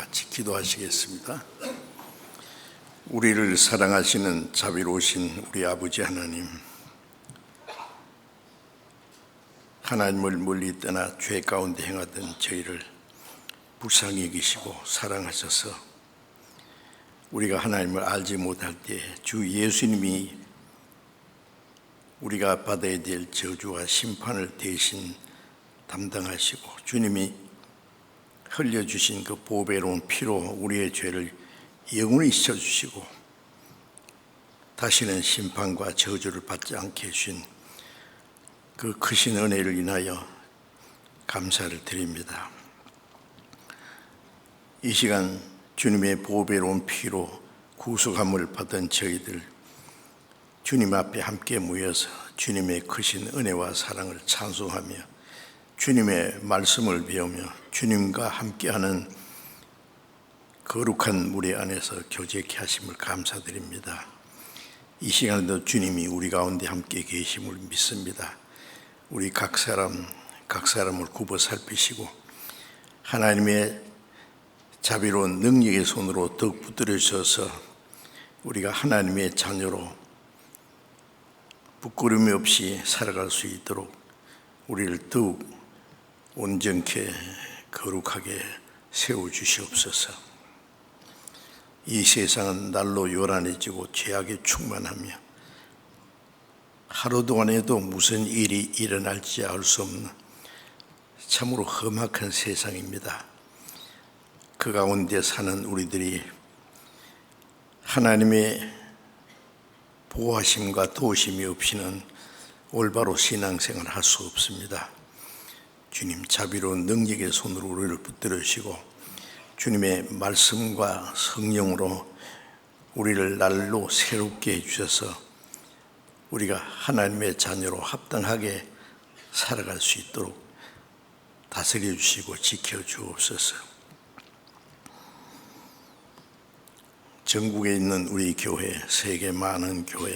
같이 기도하시겠습니다. 우리를 사랑하시는 자비로우신 우리 아버지 하나님, 하나님을 멀리 떠나 죄 가운데 행하던 저희를 불쌍히 여기시고 사랑하셔서 우리가 하나님을 알지 못할 때 주 예수님이 우리가 받아야 될 저주와 심판을 대신 담당하시고 주님이 흘려주신 그 보배로운 피로 우리의 죄를 영원히 씻어주시고 다시는 심판과 저주를 받지 않게 해주신 그 크신 은혜를 인하여 감사를 드립니다. 이 시간 주님의 보배로운 피로 구속함을 받은 저희들 주님 앞에 함께 모여서 주님의 크신 은혜와 사랑을 찬송하며 주님의 말씀을 배우며 주님과 함께하는 거룩한 무리 안에서 교제케 하심을 감사드립니다. 이 시간에도 주님이 우리 가운데 함께 계심을 믿습니다. 우리 각 사람을 굽어 살피시고 하나님의 자비로운 능력의 손으로 더욱 붙들어 주셔서 우리가 하나님의 자녀로 부끄러움이 없이 살아갈 수 있도록 우리를 더욱 온전케 거룩하게 세워주시옵소서. 이 세상은 날로 요란해지고 죄악에 충만하며 하루 동안에도 무슨 일이 일어날지 알 수 없는 참으로 험악한 세상입니다. 그 가운데 사는 우리들이 하나님의 보호하심과 도우심이 없이는 올바로 신앙생활을 할 수 없습니다. 주님 자비로운 능력의 손으로 우리를 붙들어 주시고 주님의 말씀과 성령으로 우리를 날로 새롭게 해주셔서 우리가 하나님의 자녀로 합당하게 살아갈 수 있도록 다스려 주시고 지켜 주옵소서. 전국에 있는 우리 교회, 세계 많은 교회,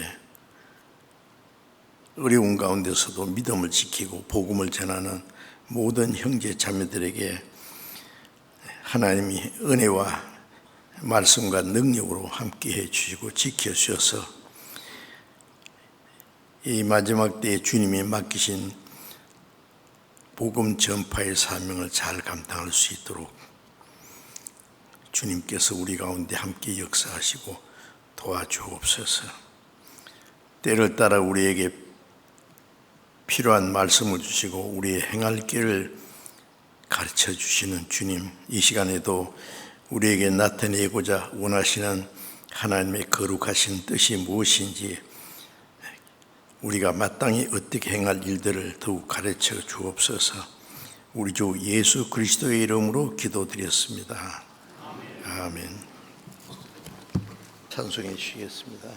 어려운 가운데서도 믿음을 지키고 복음을 전하는 모든 형제 자매들에게 하나님이 은혜와 말씀과 능력으로 함께해 주시고 지켜주셔서 이 마지막 때에 주님이 맡기신 복음 전파의 사명을 잘 감당할 수 있도록 주님께서 우리 가운데 함께 역사하시고 도와주옵소서. 때를 따라 우리에게 필요한 말씀을 주시고 우리의 행할 길을 가르쳐 주시는 주님, 이 시간에도 우리에게 나타내고자 원하시는 하나님의 거룩하신 뜻이 무엇인지 우리가 마땅히 어떻게 행할 일들을 더욱 가르쳐 주옵소서. 우리 주 예수 그리스도의 이름으로 기도드렸습니다. 아멘. 찬송해 주시겠습니다.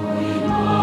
너희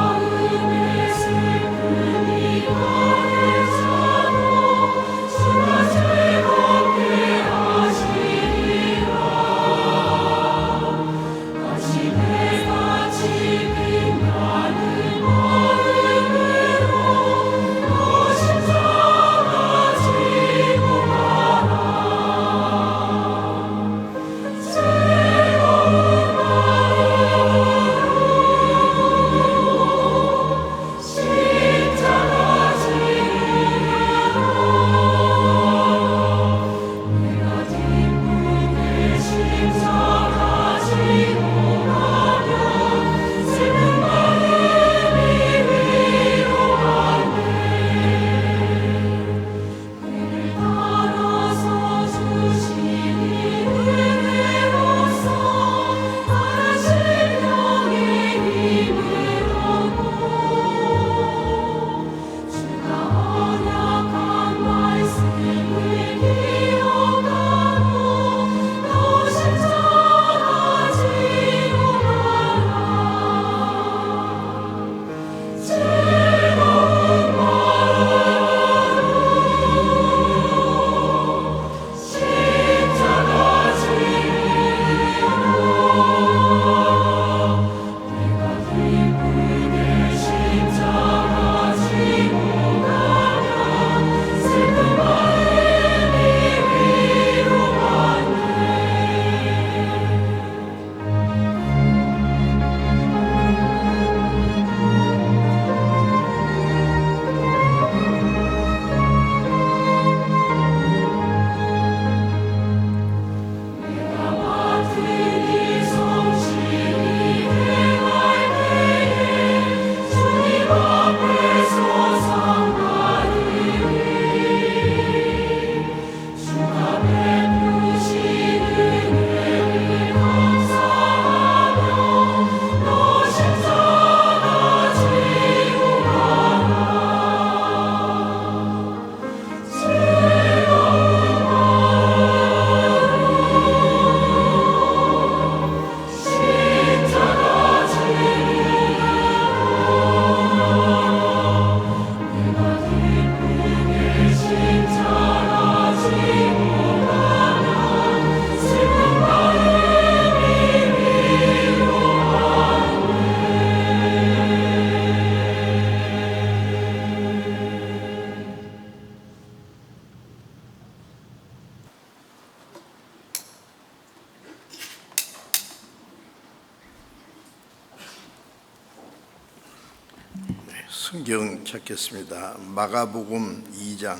성경 찾겠습니다. 마가복음 2장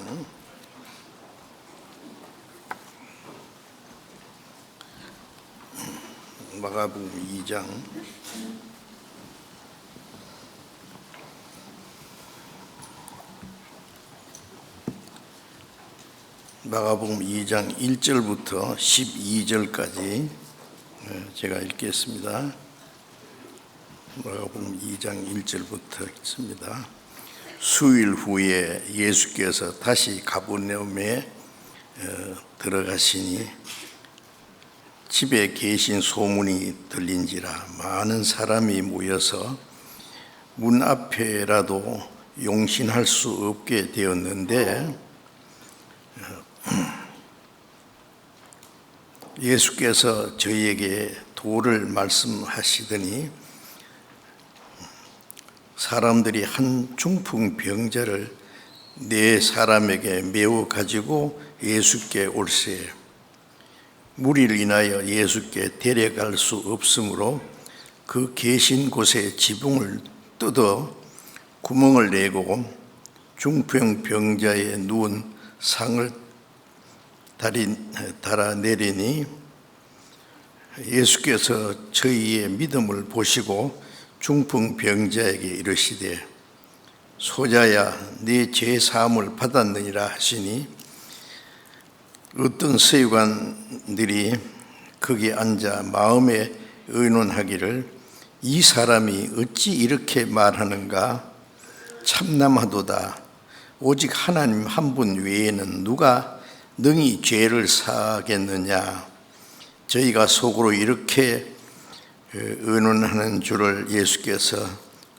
마가복음 2장 1절부터 12절까지 제가 읽겠습니다. 마가복음 2장 1절부터 읽습니다. 수일 후에 예수께서 다시 가버나움에 들어가시니 집에 계신 소문이 들린지라 많은 사람이 모여서 문 앞에라도 용신할 수 없게 되었는데 예수께서 저희에게 도를 말씀하시더니 사람들이 한 중풍병자를 네 사람에게 메워 가지고 예수께 올세 무리를 인하여 예수께 데려갈 수 없으므로 그 계신 곳에 지붕을 뜯어 구멍을 내고 중풍병자의 누운 상을 달아내리니 예수께서 저희의 믿음을 보시고 중풍병자에게 이르시되 소자야 네 죄 사함을 받았느니라 하시니 어떤 서기관들이 거기 앉아 마음에 의논하기를 이 사람이 어찌 이렇게 말하는가 참남하도다 오직 하나님 한 분 외에는 누가 능히 죄를 사하겠느냐 저희가 속으로 이렇게 의논하는 줄을 예수께서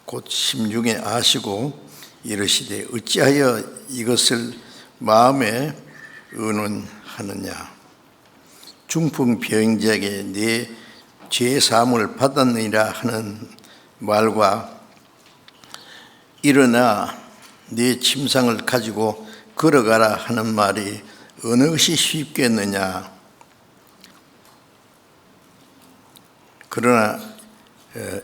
곧 심중에 아시고 이르시되 어찌하여 이것을 마음에 의논하느냐 중풍병자에게 네 죄 사함을 받았느니라 하는 말과 일어나 네 침상을 가지고 걸어가라 하는 말이 어느 것이 쉽겠느냐 그러나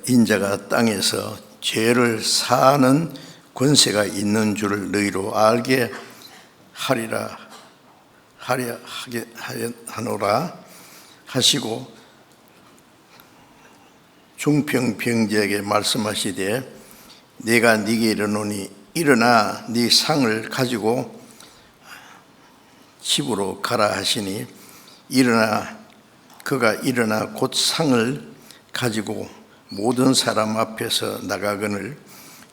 인자가 땅에서 죄를 사하는 권세가 있는 줄을 너희로 알게 하노라 하시고 중풍병자에게 말씀하시되 내가 네게 이르노니 일어나 네 상을 가지고 집으로 가라 하시니 그가 일어나 곧 상을 가지고 모든 사람 앞에서 나가거늘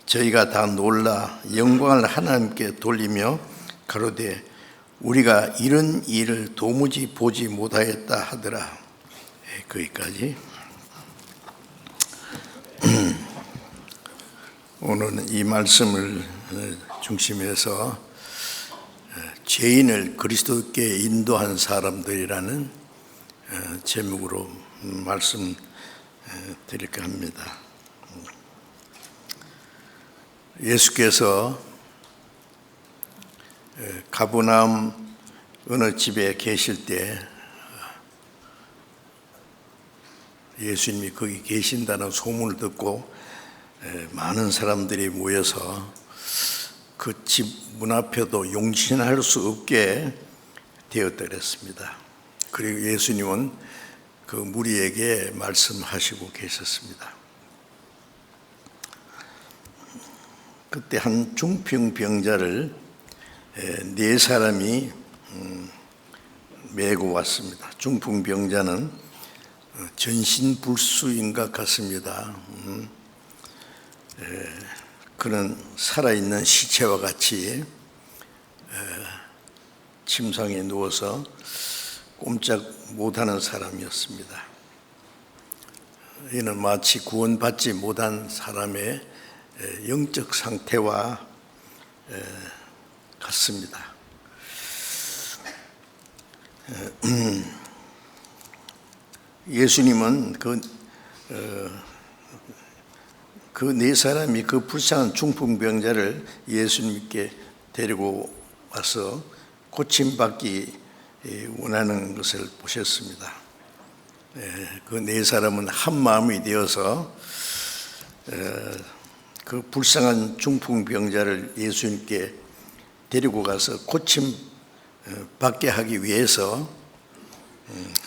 저희가 다 놀라 영광을 하나님께 돌리며 가로되 우리가 이런 일을 도무지 보지 못하였다 하더라. 거기까지. 오늘은 이 말씀을 중심해서 죄인을 그리스도께 인도한 사람들이라는 제목으로 말씀 드릴까 합니다. 예수께서 가버나움 어느 집에 계실 때 예수님이 거기 계신다는 소문을 듣고 많은 사람들이 모여서 그 집 문 앞에도 용신할 수 없게 되었다 그랬습니다. 그리고 예수님은 그 무리에게 말씀하시고 계셨습니다. 그때 한 중풍병자를 네 사람이 메고 왔습니다. 중풍병자는 전신불수인 것 같습니다. 그는 살아있는 시체와 같이 침상에 누워서 꼼짝 못하는 사람이었습니다. 이는 마치 구원받지 못한 사람의 영적 상태와 같습니다. 예수님은 그 네 사람이 그 불쌍한 중풍병자를 예수님께 데리고 와서 고침받기 원하는 것을 보셨습니다. 그 네 사람은 한 마음이 되어서 그 불쌍한 중풍병자를 예수님께 데리고 가서 고침 받게 하기 위해서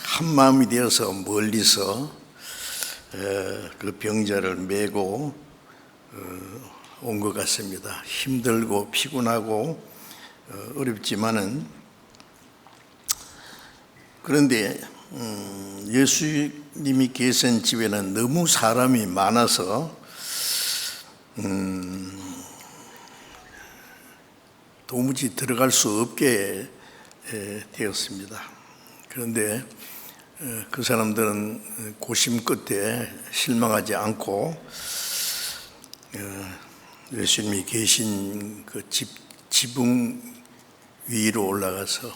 한 마음이 되어서 멀리서 그 병자를 메고 온 것 같습니다. 힘들고 피곤하고 어렵지만은, 그런데 예수님이 계신 집에는 너무 사람이 많아서 도무지 들어갈 수 없게 되었습니다. 그런데 그 사람들은 고심 끝에 실망하지 않고 예수님이 계신 그 지붕 위로 올라가서,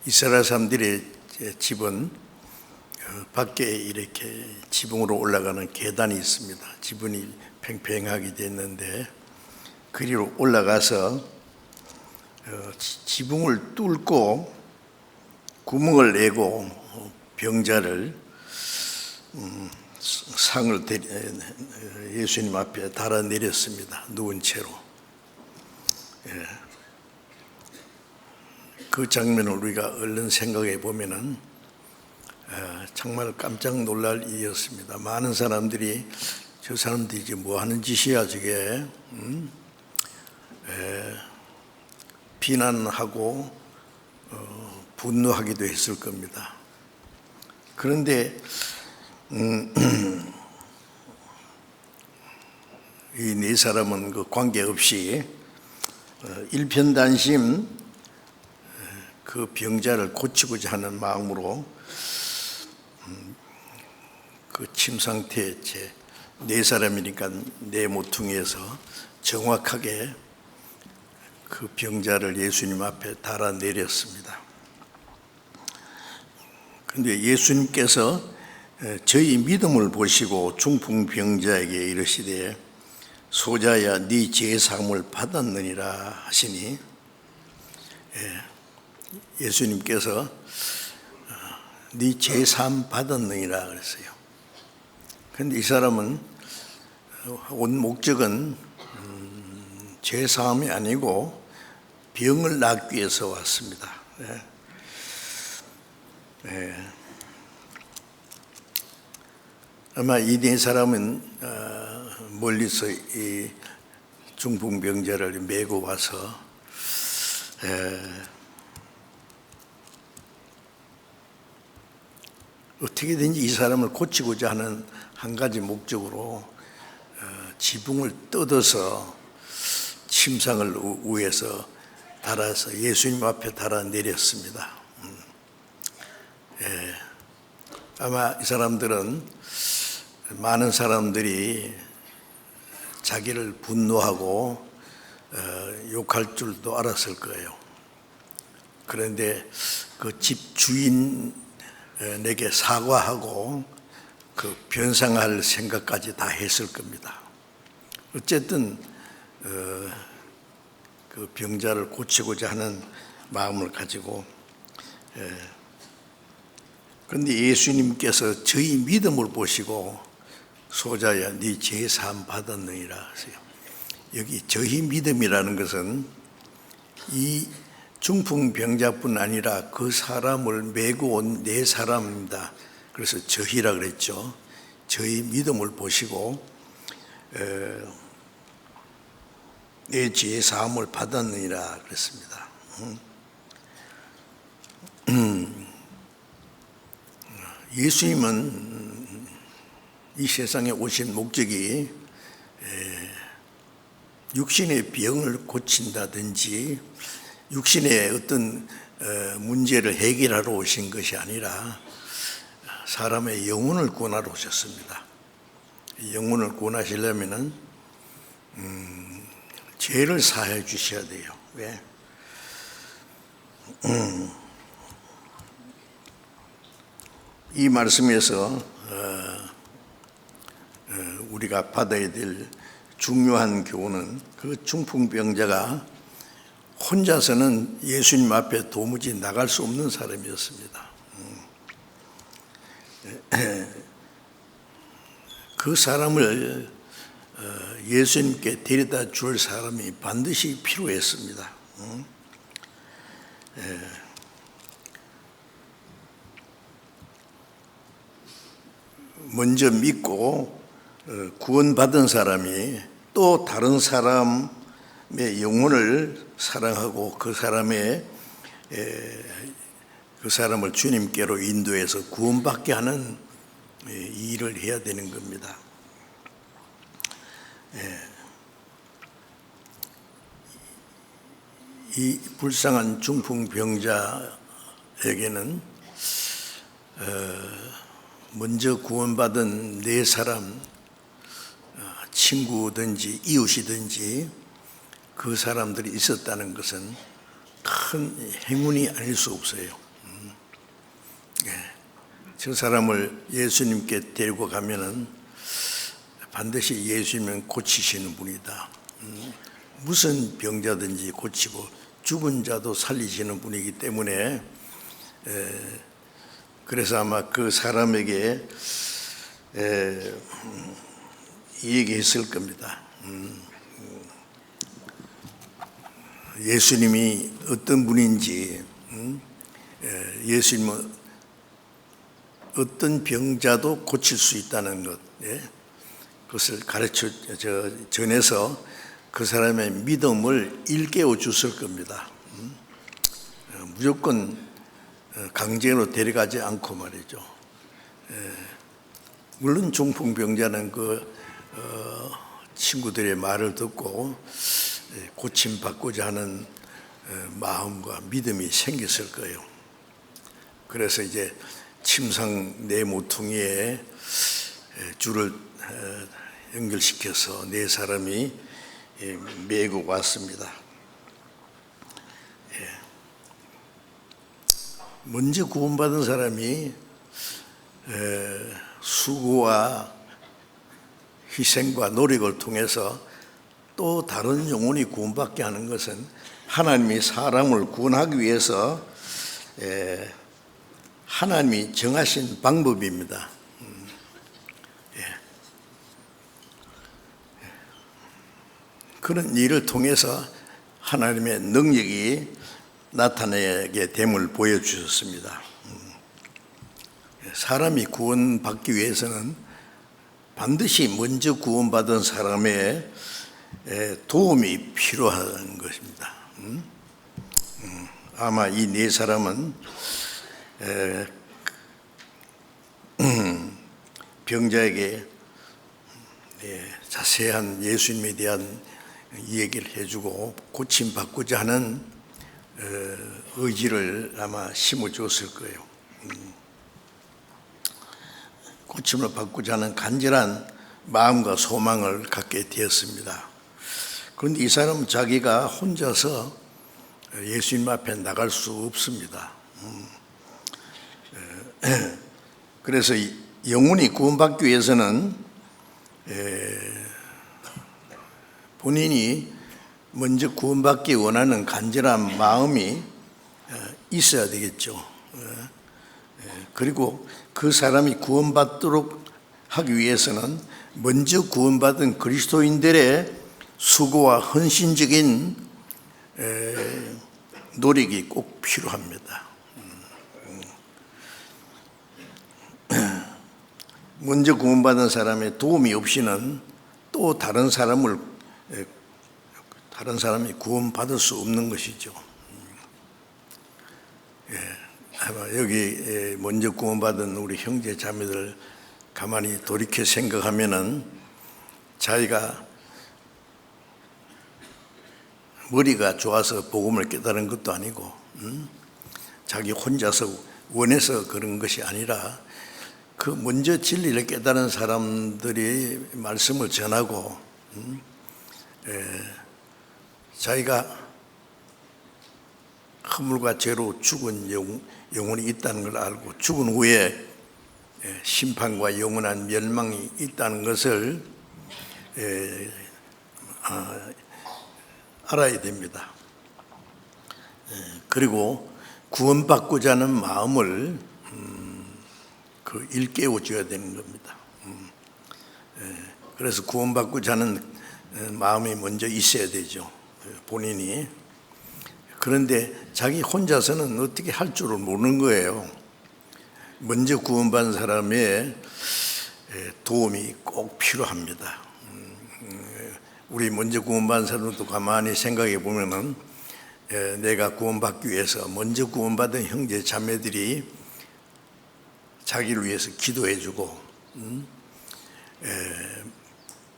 이스라엘 사람들의 집은 밖에 이렇게 지붕으로 올라가는 계단이 있습니다. 지붕이 팽팽하게 됐는데 그리로 올라가서 지붕을 뚫고 구멍을 내고 병자를 상을 예수님 앞에 달아 내렸습니다. 누운 채로. 그 장면을 우리가 얼른 생각해 보면은 정말 깜짝 놀랄 일이었습니다. 많은 사람들이 저 사람들이 이제 뭐 하는 짓이야 저게, 비난하고 분노하기도 했을 겁니다. 그런데 이 네 사람은 그 관계없이 일편단심 그 병자를 고치고자 하는 마음으로 그 침 상태에 네 사람이니까 네 모퉁이에서 정확하게 그 병자를 예수님 앞에 달아 내렸습니다. 그런데 예수님께서 저희 믿음을 보시고 중풍병자에게 이르시되 소자야 네 죄 사함을 받았느니라 하시니, 예수님께서 네 죄 사함 받았느니라 그랬어요. 그런데 이 사람은 온 목적은 죄 사함이 아니고 병을 낫기 위해서 왔습니다. 아마 이 네 사람은 멀리서 이 중풍병자를 메고 와서 어떻게든지 이 사람을 고치고자 하는 한 가지 목적으로 지붕을 뜯어서 침상을 위에서 달아서 예수님 앞에 달아 내렸습니다. 아마 이 사람들은, 많은 사람들이 자기를 분노하고 욕할 줄도 알았을 거예요. 그런데 그 집 주인에게 사과하고 그 변상할 생각까지 다 했을 겁니다. 어쨌든 그 병자를 고치고자 하는 마음을 가지고, 그런데 예수님께서 저희 믿음을 보시고 소자야 네 죄 사함 받았느니라 하세요. 여기 저희 믿음이라는 것은 이 중풍병자뿐 아니라 그 사람을 메고 온 네 사람입니다. 그래서 저희라 그랬죠. 저희 믿음을 보시고 내 죄 사함을 받았느니라 그랬습니다. 예수님은 이 세상에 오신 목적이 육신의 병을 고친다든지 육신의 어떤 문제를 해결하러 오신 것이 아니라 사람의 영혼을 구원하러 오셨습니다. 영혼을 구원하시려면은 죄를 사해 주셔야 돼요. 왜? 이 말씀에서 우리가 받아야 될 중요한 교훈은, 그 중풍병자가 혼자서는 예수님 앞에 도무지 나갈 수 없는 사람이었습니다. 그 사람을 예수님께 데려다 줄 사람이 반드시 필요했습니다. 먼저 믿고 구원받은 사람이 또 다른 사람의 영혼을 사랑하고 그 사람을 주님께로 인도해서 구원받게 하는 일을 해야 되는 겁니다. 이 불쌍한 중풍병자에게는 먼저 구원받은 네 사람, 친구든지 이웃이든지 그 사람들이 있었다는 것은 큰 행운이 아닐 수 없어요. 저 사람을 예수님께 데리고 가면은 반드시 예수님은 고치시는 분이다. 무슨 병자든지 고치고 죽은 자도 살리시는 분이기 때문에 그래서 아마 그 사람에게 얘기했을 겁니다. 예수님이 어떤 분인지, 예수님은 어떤 병자도 고칠 수 있다는 것, 그것을 가르쳐 전해서 그 사람의 믿음을 일깨워 줬을 겁니다. 무조건 강제로 데려가지 않고 말이죠. 물론 중풍병자는 그 친구들의 말을 듣고 고침받고자 하는 마음과 믿음이 생겼을 거예요. 그래서 이제 침상 네 모퉁이에 줄을 연결시켜서 네 사람이 메고 왔습니다. 먼저 구원받은 사람이 수고와 희생과 노력을 통해서 또 다른 영혼이 구원받게 하는 것은 하나님이 사람을 구원하기 위해서 하나님이 정하신 방법입니다. 그런 일을 통해서 하나님의 능력이 나타나게 됨을 보여주셨습니다. 사람이 구원받기 위해서는 반드시 먼저 구원받은 사람의 도움이 필요한 것입니다. 아마 이 네 사람은 병자에게 자세한 예수님에 대한 얘기를 해주고 고침받고자 하는 의지를 아마 심어줬을 거예요. 고침을 받고자 하는 간절한 마음과 소망을 갖게 되었습니다. 그런데 이 사람은 자기가 혼자서 예수님 앞에 나갈 수 없습니다. 그래서 영혼이 구원받기 위해서는 본인이 먼저 구원받기 원하는 간절한 마음이 있어야 되겠죠. 그리고 그 사람이 구원받도록 하기 위해서는 먼저 구원받은 그리스도인들의 수고와 헌신적인 노력이 꼭 필요합니다. 먼저 구원받은 사람의 도움이 없이는 또 다른 사람이 구원받을 수 없는 것이죠. 아마 여기 먼저 구원받은 우리 형제 자매들 가만히 돌이켜 생각하면은 자기가 머리가 좋아서 복음을 깨달은 것도 아니고 자기 혼자서 원해서 그런 것이 아니라 그 먼저 진리를 깨달은 사람들이 말씀을 전하고 자기가 허물과 죄로 죽은 영혼이 있다는 걸 알고 죽은 후에 심판과 영원한 멸망이 있다는 것을 알아야 됩니다. 그리고 구원받고자 하는 마음을 일깨워 줘야 되는 겁니다. 그래서 구원받고자 하는 마음이 먼저 있어야 되죠. 본인이. 그런데 자기 혼자서는 어떻게 할 줄을 모르는 거예요. 먼저 구원받은 사람의 도움이 꼭 필요합니다. 우리 먼저 구원받은 사람도 가만히 생각해 보면은 내가 구원받기 위해서 먼저 구원받은 형제 자매들이 자기를 위해서 기도해 주고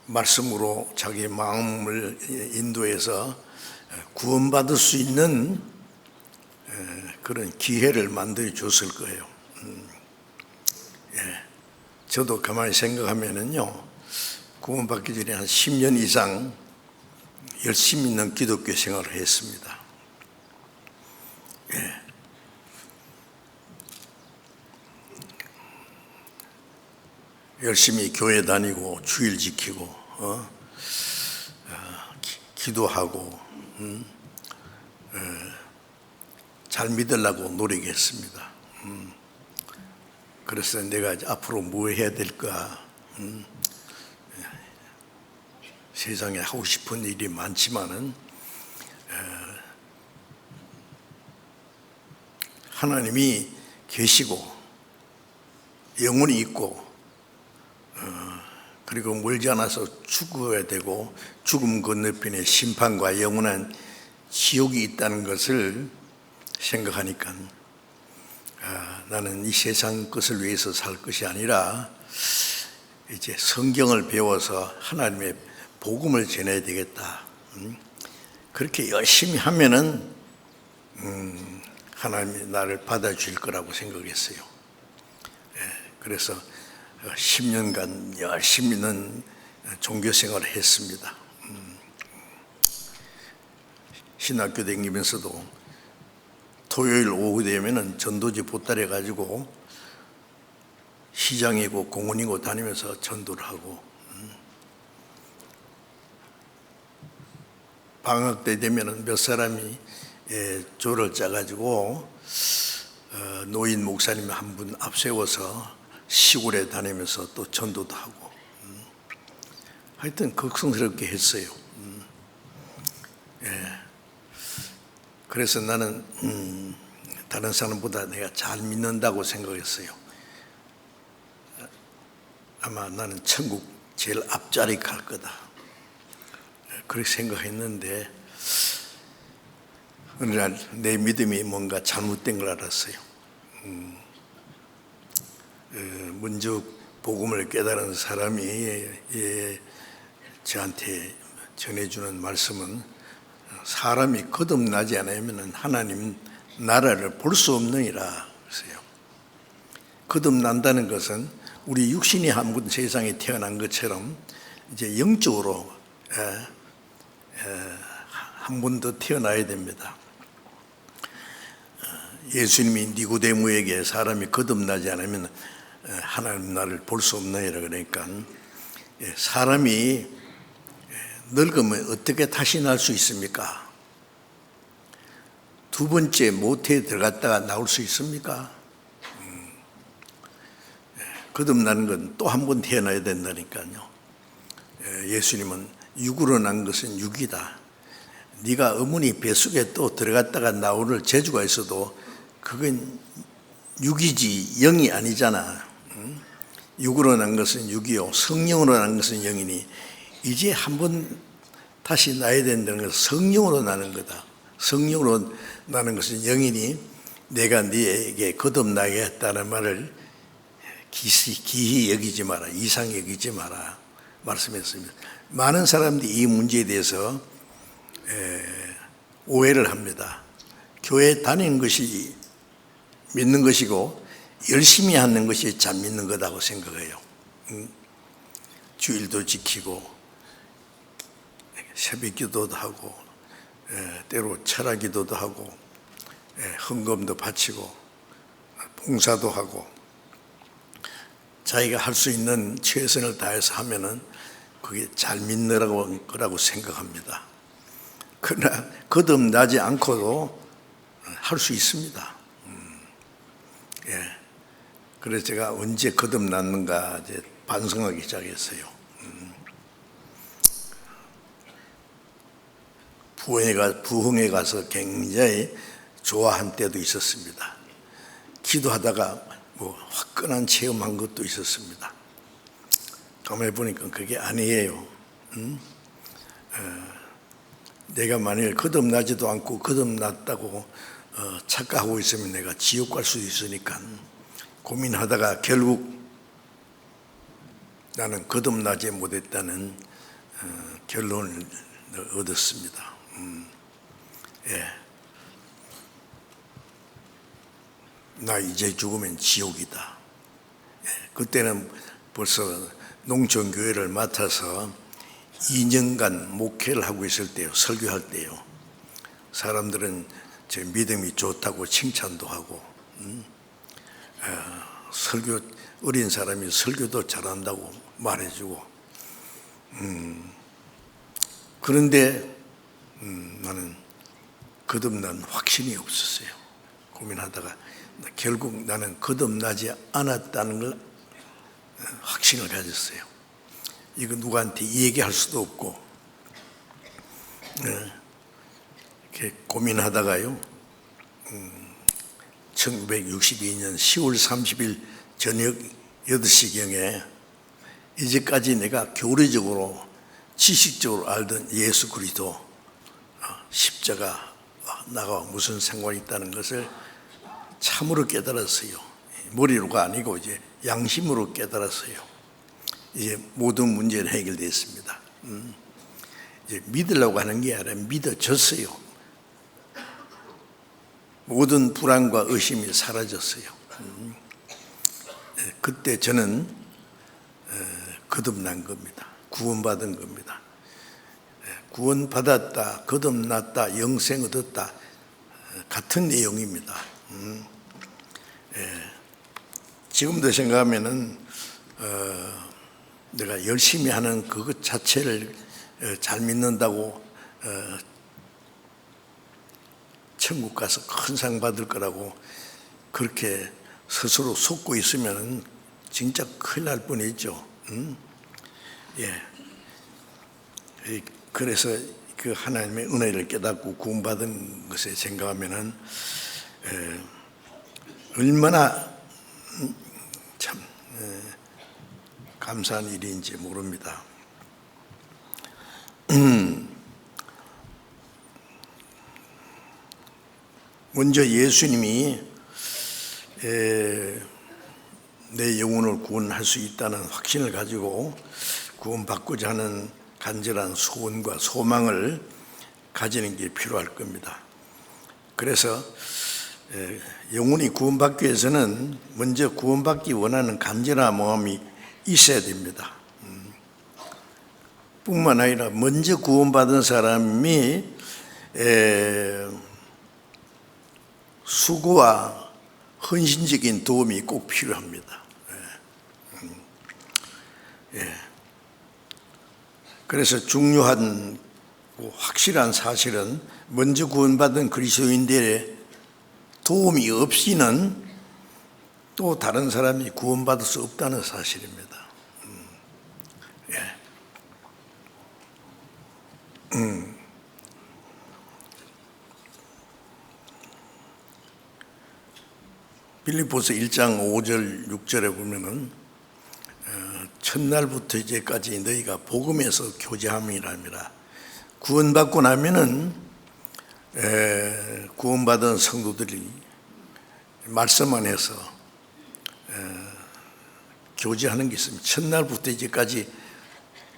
말씀으로 자기 마음을 인도해서 구원받을 수 있는 그런 기회를 만들어 줬을 거예요. 저도 가만히 생각하면은요, 구원받기 전에 한 10년 이상 열심히 있는 기독교 생활을 했습니다. 열심히 교회 다니고 주일 지키고 기도하고 잘 믿으려고 노력했습니다. 그래서 내가 앞으로 뭐 해야 될까? 세상에 하고 싶은 일이 많지만은 하나님이 계시고 영혼이 있고 그리고 멀지 않아서 죽어야 되고 죽음 건너편에 심판과 영원한 지옥이 있다는 것을 생각하니까 나는 이 세상 것을 위해서 살 것이 아니라 이제 성경을 배워서 하나님의 복음을 전해야 되겠다. 그렇게 열심히 하면은 하나님이 나를 받아줄 거라고 생각했어요. 그래서 10년간 열심히는 종교 생활을 했습니다. 신학교 다니면서도 토요일 오후 되면은 전도지 보따리 가지고 시장이고 공원이고 다니면서 전도를 하고 방학 때 되면은 몇 사람이 조를 짜가지고 노인 목사님 한 분 앞세워서 시골에 다니면서 또 전도도 하고 하여튼 걱정스럽게 했어요. 그래서 나는 다른 사람보다 내가 잘 믿는다고 생각했어요. 아마 나는 천국 제일 앞자리 갈 거다, 그렇게 생각했는데 어느 날 내 믿음이 뭔가 잘못된 걸 알았어요. 먼저 복음을 깨달은 사람이 저한테 전해주는 말씀은 사람이 거듭나지 않으면 하나님 나라를 볼 수 없느니라 그랬어요. 거듭난다는 것은 우리 육신이 한 번 세상에 태어난 것처럼 이제 영적으로 한 번 더 태어나야 됩니다. 예수님이 니고데모에게 사람이 거듭나지 않으면 하나님 나라를 볼 수 없느니라 그러니까 사람이 늙으면 어떻게 다시 날 수 있습니까? 두 번째 모태에 들어갔다가 나올 수 있습니까? 거듭나는 건 또 한 번 태어나야 된다니까요. 예수님은 육으로 난 것은 육이다. 네가 어머니 뱃속에 또 들어갔다가 나오는 재주가 있어도 그건 육이지 영이 아니잖아. 육으로 난 것은 육이요 성령으로 난 것은 영이니 이제 한번 다시 나야 된다는 것은 성령으로 나는 거다. 성령으로 나는 것은 영이니 내가 네에게 거듭나게 했다는 말을 기히 여기지 마라, 이상 여기지 마라 말씀했습니다. 많은 사람들이 이 문제에 대해서 오해를 합니다. 교회 다니는 것이 믿는 것이고 열심히 하는 것이 참 믿는 거다고 생각해요. 주일도 지키고 새벽 기도도 하고 때로 철학 기도도 하고 헌금도 바치고 봉사도 하고 자기가 할 수 있는 최선을 다해서 하면은 그게 잘 믿는 거라고 생각합니다. 그러나 거듭나지 않고도 할 수 있습니다. 그래서 제가 언제 거듭났는가 이제 반성하기 시작했어요. 부흥에 가서 굉장히 좋아한 때도 있었습니다. 기도하다가 화끈한 체험한 것도 있었습니다. 가만히 보니까 그게 아니에요. 내가 만일 거듭나지도 않고 거듭났다고 착각하고 있으면 내가 지옥 갈 수도 있으니까 고민하다가 결국 나는 거듭나지 못했다는 결론을 얻었습니다. 나 이제 죽으면 지옥이다. 그때는 벌써 농촌교회를 맡아서 2년간 목회를 하고 있을 때요, 설교할 때요. 사람들은 제 믿음이 좋다고 칭찬도 하고, 어린 사람이 설교도 잘한다고 말해주고, 그런데 나는 거듭난 확신이 없었어요. 고민하다가 결국 나는 거듭나지 않았다는 걸 확신을 가졌어요. 이거 누구한테 얘기할 수도 없고, 이렇게 고민하다가요, 1962년 10월 30일 저녁 8시경에 이제까지 내가 교리적으로 지식적으로 알던 예수 그리스도 십자가 나와 무슨 상관이 있다는 것을 참으로 깨달았어요. 머리로가 아니고 이제 양심으로 깨달았어요. 이제 모든 문제는 해결됐습니다. 이제 믿으려고 하는 게 아니라 믿어졌어요. 모든 불안과 의심이 사라졌어요. 그때 저는 거듭난 겁니다. 구원받은 겁니다. 구원받았다, 거듭났다, 영생 얻었다, 같은 내용입니다. 지금도 생각하면은 내가 열심히 하는 그것 자체를 잘 믿는다고 천국 가서 큰 상 받을 거라고 그렇게 스스로 속고 있으면 진짜 큰일 날 뻔했죠. 그래서 그 하나님의 은혜를 깨닫고 구원받은 것에 생각하면은 얼마나 참 감사한 일인지 모릅니다. 먼저 예수님이 내 영혼을 구원할 수 있다는 확신을 가지고 구원받고자 하는 간절한 소원과 소망을 가지는 게 필요할 겁니다. 그래서 영혼이 구원받기 위해서는 먼저 구원받기 원하는 간절한 마음이 있어야 됩니다. 뿐만 아니라 먼저 구원받은 사람이 수고와 헌신적인 도움이 꼭 필요합니다. 그래서 중요한 확실한 사실은 먼저 구원받은 그리스도인들의 도움이 없이는 또 다른 사람이 구원받을 수 없다는 사실입니다. 빌립보서 1장 5절 6절에 보면은 첫날부터 이제까지 너희가 복음에서 교제함이랍니다. 구원받고 나면은 구원받은 성도들이 말씀 안에서 교제하는 게 있습니다. 첫날부터 이제까지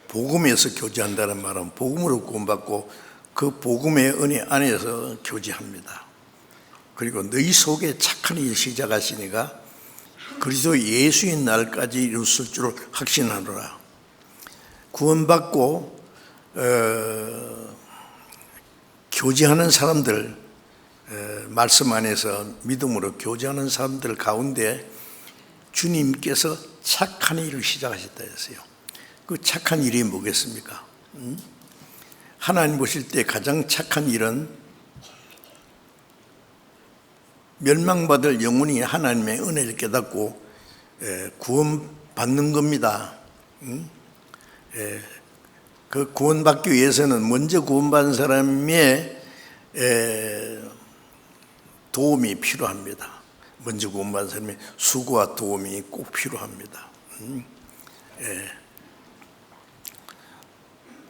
복음에서 교제한다는 말은 복음으로 구원받고 그 복음의 은혜 안에서 교제합니다. 그리고 너희 속에 착한 일 시작하시니까 그리스도 예수의 날까지 이루실 줄을 확신하노라. 구원받고 교제하는 사람들, 말씀 안에서 믿음으로 교제하는 사람들 가운데 주님께서 착한 일을 시작하셨다 했어요. 그 착한 일이 뭐겠습니까? 하나님 보실 때 가장 착한 일은 멸망받을 영혼이 하나님의 은혜를 깨닫고 구원받는 겁니다. 그 구원받기 위해서는 먼저 구원받은 사람의 도움이 필요합니다. 먼저 구원받은 사람의 수고와 도움이 꼭 필요합니다.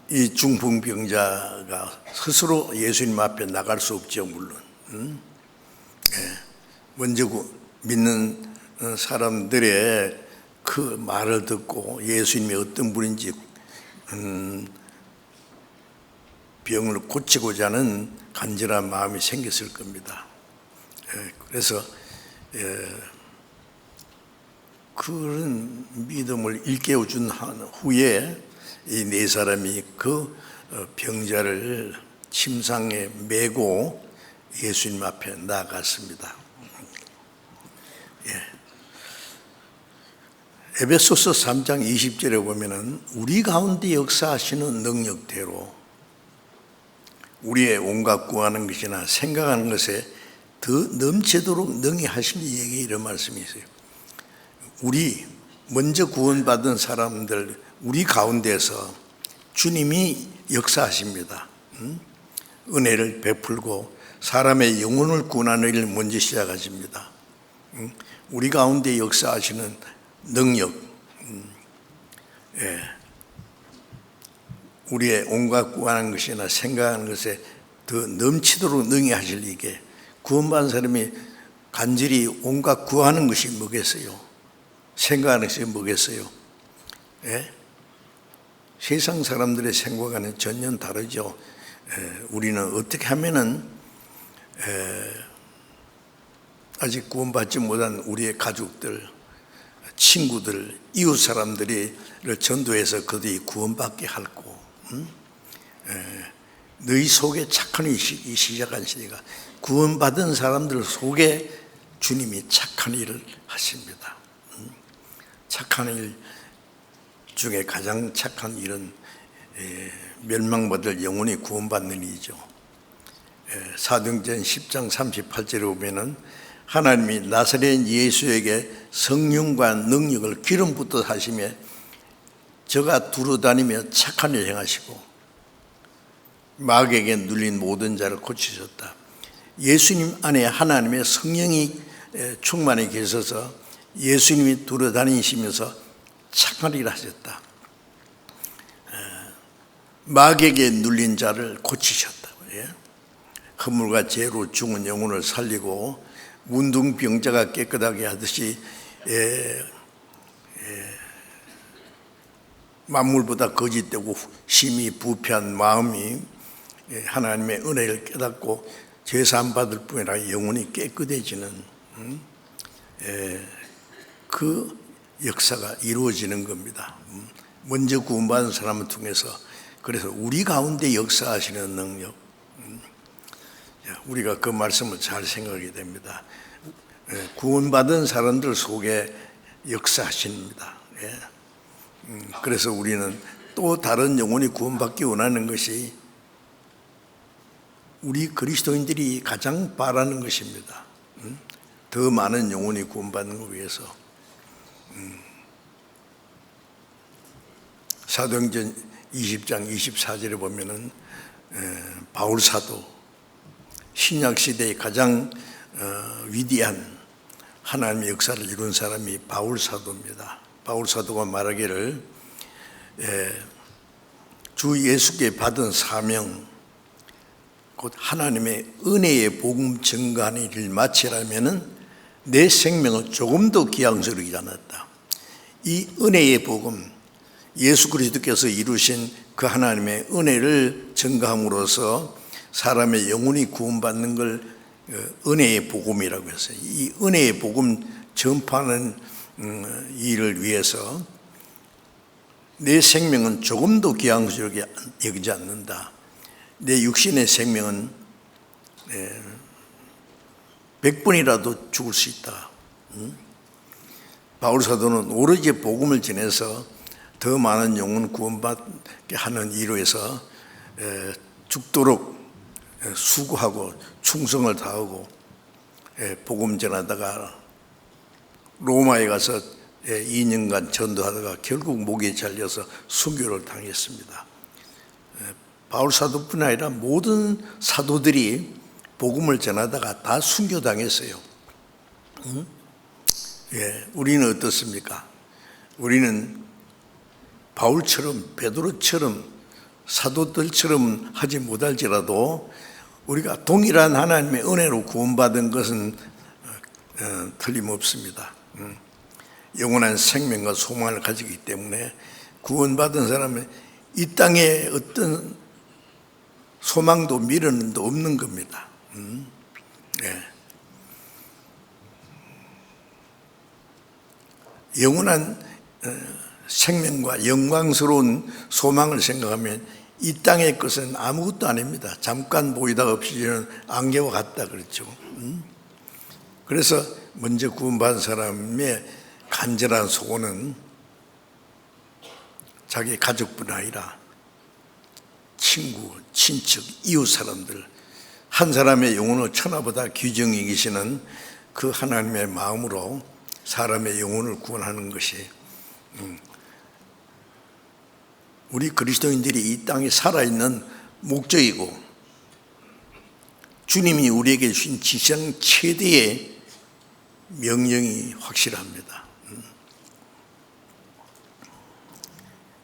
이 중풍병자가 스스로 예수님 앞에 나갈 수 없죠, 물론. 먼저 믿는 사람들의 그 말을 듣고 예수님이 어떤 분인지 병을 고치고자 하는 간절한 마음이 생겼을 겁니다. 그래서 그런 믿음을 일깨워준 후에 이 네 사람이 그 병자를 침상에 메고 예수님 앞에 나아갔습니다. 에베소서 3장 20절에 보면은 우리 가운데 역사하시는 능력대로 우리의 온갖 구하는 것이나 생각하는 것에 더 넘치도록 능히 하시는 얘기 이런 말씀이 있어요. 우리 먼저 구원받은 사람들 우리 가운데서 주님이 역사하십니다. 은혜를 베풀고 사람의 영혼을 구원하는 일을 먼저 시작하십니다. 우리 가운데 역사하시는 능력, 우리의 온갖 구하는 것이나 생각하는 것에 더 넘치도록 능히 하실 이게 구원받은 사람이 간절히 온갖 구하는 것이 뭐겠어요? 생각하는 것이 뭐겠어요? 세상 사람들의 생각과는 전혀 다르죠. 우리는 어떻게 하면은 아직 구원받지 못한 우리의 가족들, 친구들, 이웃 사람들을 전도해서 그들이 구원받게 할고, 너희 속에 착한 일이 시작한 시대가 구원받은 사람들 속에 주님이 착한 일을 하십니다. 착한 일 중에 가장 착한 일은 멸망받을 영혼이 구원받는 일이죠. 사도행전 10장 38절에 보면은 하나님이 나사렛 예수에게 성령과 능력을 기름 붓듯 하시며 저가 두루다니며 착한 일을 행하시고 마귀에게 눌린 모든 자를 고치셨다. 예수님 안에 하나님의 성령이 충만히 계셔서 예수님이 두루다니시면서 착한 일을 하셨다. 마귀에게 눌린 자를 고치셨다. 허물과 죄로 죽은 영혼을 살리고 문둥병자가 깨끗하게 하듯이 만물보다 거짓되고 심히 부패한 마음이 하나님의 은혜를 깨닫고 죄사함 받을 뿐 아니라 영혼이 깨끗해지는 그 역사가 이루어지는 겁니다. 먼저 구원받은 사람을 통해서. 그래서 우리 가운데 역사하시는 능력, 우리가 그 말씀을 잘 생각하게 됩니다. 구원받은 사람들 속에 역사하십니다. 그래서 우리는 또 다른 영혼이 구원받기 원하는 것이 우리 그리스도인들이 가장 바라는 것입니다. 더 많은 영혼이 구원받는 것 위해서. 사도행전 20장 24절에 보면은 바울 사도, 신약 시대의 가장 위대한 하나님의 역사를 이룬 사람이 바울 사도입니다. 바울 사도가 말하기를 주 예수께 받은 사명 곧 하나님의 은혜의 복음 증거하는 일을 마치려면은 내 생명을 조금도 기양스럽지 않았다. 이 은혜의 복음, 예수 그리스도께서 이루신 그 하나님의 은혜를 증거함으로써 사람의 영혼이 구원받는 걸 은혜의 복음이라고 했어요. 이 은혜의 복음 전파하는 일을 위해서 내 생명은 조금도 기양스럽게 여기지 않는다. 내 육신의 생명은 100번이라도 죽을 수 있다. 바울 사도는 오로지 복음을 전해서 더 많은 영혼 구원받게 하는 이유에서 죽도록 수고하고 충성을 다하고 복음 전하다가 로마에 가서 2년간 전도하다가 결국 목에 잘려서 순교를 당했습니다. 바울 사도뿐 아니라 모든 사도들이 복음을 전하다가 다 순교당했어요. 예, 우리는 어떻습니까? 우리는 바울처럼 베드로처럼 사도들처럼 하지 못할지라도 우리가 동일한 하나님의 은혜로 구원받은 것은 틀림없습니다. 영원한 생명과 소망을 가지기 때문에 구원받은 사람은 이 땅에 어떤 소망도 미련도 없는 겁니다. 예. 영원한 생명과 영광스러운 소망을 생각하면 이 땅의 것은 아무것도 아닙니다. 잠깐 보이다가 없어지는 안개와 같다 그랬죠. 그래서 먼저 구원받은 사람의 간절한 소원은 자기 가족뿐 아니라 친구, 친척, 이웃 사람들, 한 사람의 영혼을 천하보다 귀중히 여기시는 그 하나님의 마음으로 사람의 영혼을 구원하는 것이 우리 그리스도인들이 이 땅에 살아있는 목적이고 주님이 우리에게 주신 지상 최대의 명령이 확실합니다.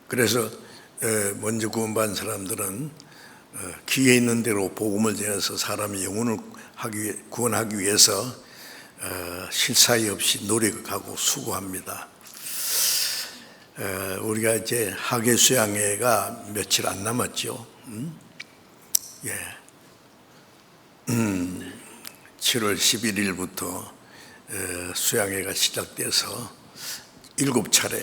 그래서 먼저 구원받은 사람들은 기회 있는 대로 복음을 전해서 사람의 영혼을 구원하기 위해서 실사이 없이 노력하고 수고합니다. 우리가 이제 학예 수양회가 며칠 안 남았죠. 7월 11일부터 수양회가 시작돼서 7차례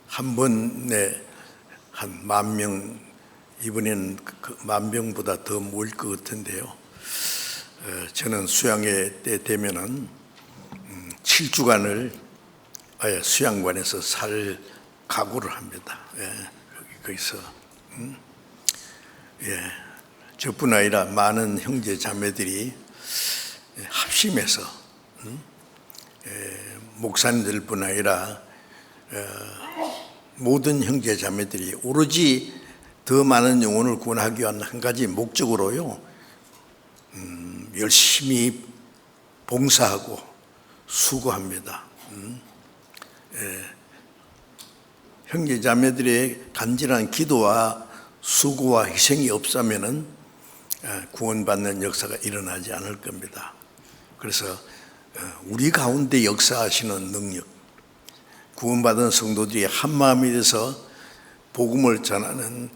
한 번에 한 10,000명, 이번에는 그 10,000명보다 더 모일 것 같은데요. 저는 수양회 때 되면은 7주간을 아예 수양관에서 살 각오를 합니다. 거기서 저뿐 아니라 많은 형제 자매들이 합심해서 목사님들뿐 아니라 모든 형제 자매들이 오로지 더 많은 영혼을 구원하기 위한 한 가지 목적으로요, 열심히 봉사하고 수고합니다. 형제 자매들의 간절한 기도와 수고와 희생이 없으면은 구원받는 역사가 일어나지 않을 겁니다. 그래서 우리 가운데 역사하시는 능력, 구원받은 성도들이 한 마음이 돼서 복음을 전하는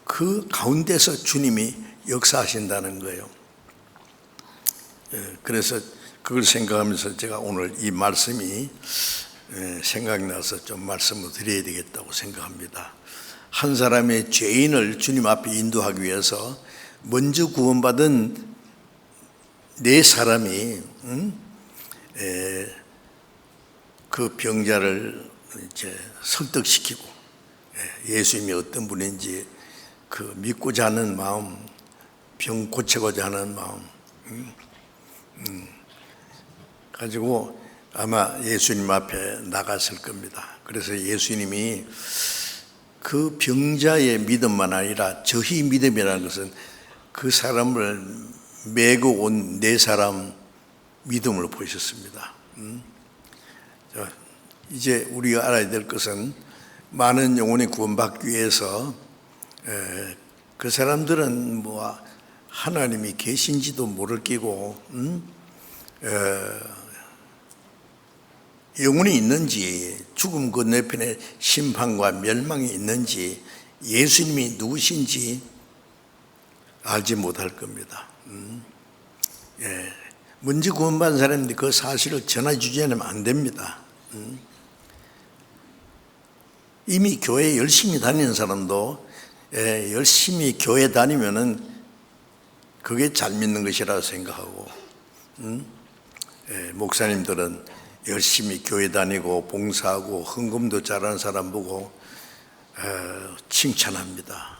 그 가운데서 주님이 역사하신다는 거예요. 그래서 그걸 생각하면서 제가 오늘 이 말씀이 생각나서 좀 말씀을 드려야 되겠다고 생각합니다. 한 사람의 죄인을 주님 앞에 인도하기 위해서 먼저 구원받은 네 사람이 그 병자를 이제 설득시키고 예수님이 어떤 분인지 그 믿고자 하는 마음, 병 고치고자 하는 마음 가지고 아마 예수님 앞에 나갔을 겁니다. 그래서 예수님이 그 병자의 믿음만 아니라 저희 믿음이라는 것은 그 사람을 메고 온 네 사람 믿음을 보셨습니다. 이제 우리가 알아야 될 것은 많은 영혼이 구원받기 위해서 그 사람들은 뭐 하나님이 계신지도 모를 끼고 영혼이 있는지, 죽음 건너편에 심판과 멸망이 있는지, 예수님이 누구신지 알지 못할 겁니다. 먼저 구원받은 사람들이 그 사실을 전해주지 않으면 안 됩니다. 이미 교회 열심히 다니는 사람도 열심히 교회 다니면은 그게 잘 믿는 것이라고 생각하고, 목사님들은 열심히 교회 다니고 봉사하고 헌금도 잘하는 사람 보고 칭찬합니다.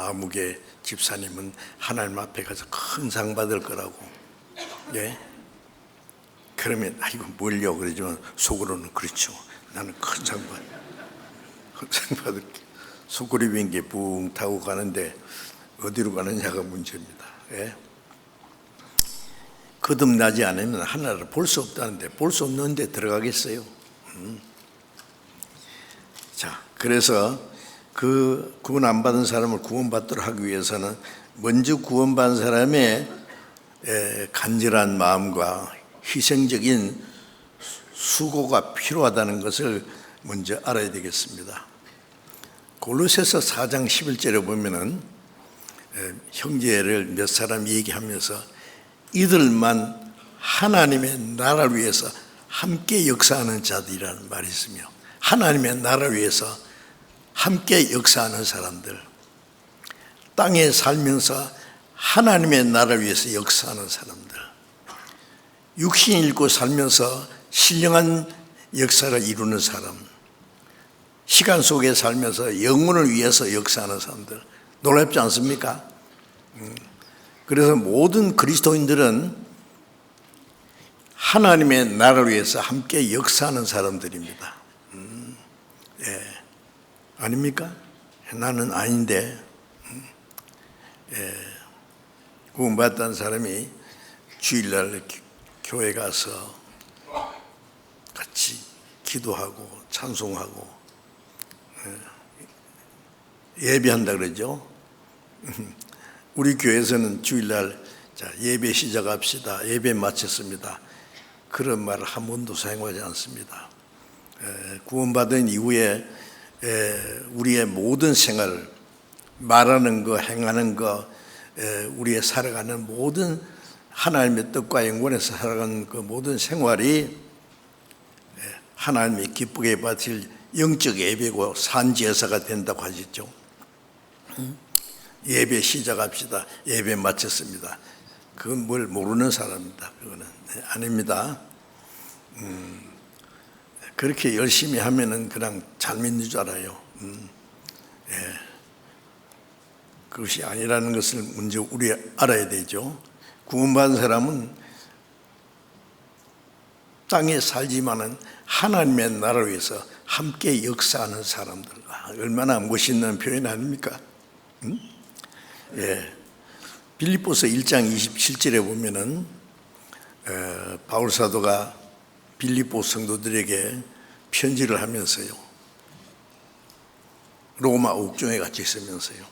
아무개 집사님은 하나님 앞에 가서 큰 상 받을 거라고. 그러면 아이고 뭘요 그러지만 속으로는 그렇죠. 나는 큰 상 받. 생파들 소쿠리 비행기 붕 타고 가는데 어디로 가느냐가 문제입니다. 예? 거듭나지 않으면 하나를 볼 수 없다는데 볼 수 없는데 들어가겠어요? 자, 그래서 그 구원 안 받은 사람을 구원받도록 하기 위해서는 먼저 구원받은 사람의 간절한 마음과 희생적인 수고가 필요하다는 것을 먼저 알아야 되겠습니다. 골로새서 4장 11절에 보면은 형제를 몇 사람 얘기하면서 이들만 하나님의 나라를 위해서 함께 역사하는 자들이라는 말이 있으며, 하나님의 나라를 위해서 함께 역사하는 사람들, 땅에 살면서 하나님의 나라를 위해서 역사하는 사람들, 육신 잃고 살면서 신령한 역사를 이루는 사람, 시간 속에 살면서 영혼을 위해서 역사하는 사람들, 놀랍지 않습니까? 그래서 모든 그리스도인들은 하나님의 나라를 위해서 함께 역사하는 사람들입니다. 예. 아닙니까? 나는 아닌데. 구원받던 사람이 주일날 교회 가서 같이 기도하고 찬송하고 예배한다 그러죠. 우리 교회에서는 주일날 자, 예배 시작합시다. 예배 마쳤습니다. 그런 말을 한 번도 사용하지 않습니다. 구원받은 이후에 우리의 모든 생활, 말하는 거, 행하는 거, 우리의 살아가는 모든 하나님의 뜻과 연관해서 살아가는 그 모든 생활이 하나님이 기쁘게 받을 영적 예배고 산제사가 된다고 하셨죠. 예배 시작합시다. 예배 마쳤습니다. 그건 뭘 모르는 사람입니다. 그거는 아닙니다. 그렇게 열심히 하면은 그냥 잘 믿는 줄 알아요. 그것이 아니라는 것을 먼저 우리 알아야 되죠. 구원받은 사람은 땅에 살지만은 하나님의 나라를 위해서 함께 역사하는 사람들. 얼마나 멋있는 표현 아닙니까? 빌립보서 1장 27절에 보면은 바울 사도가 빌립보 성도들에게 편지를 하면서요, 로마 옥중에 같이 있으면서요,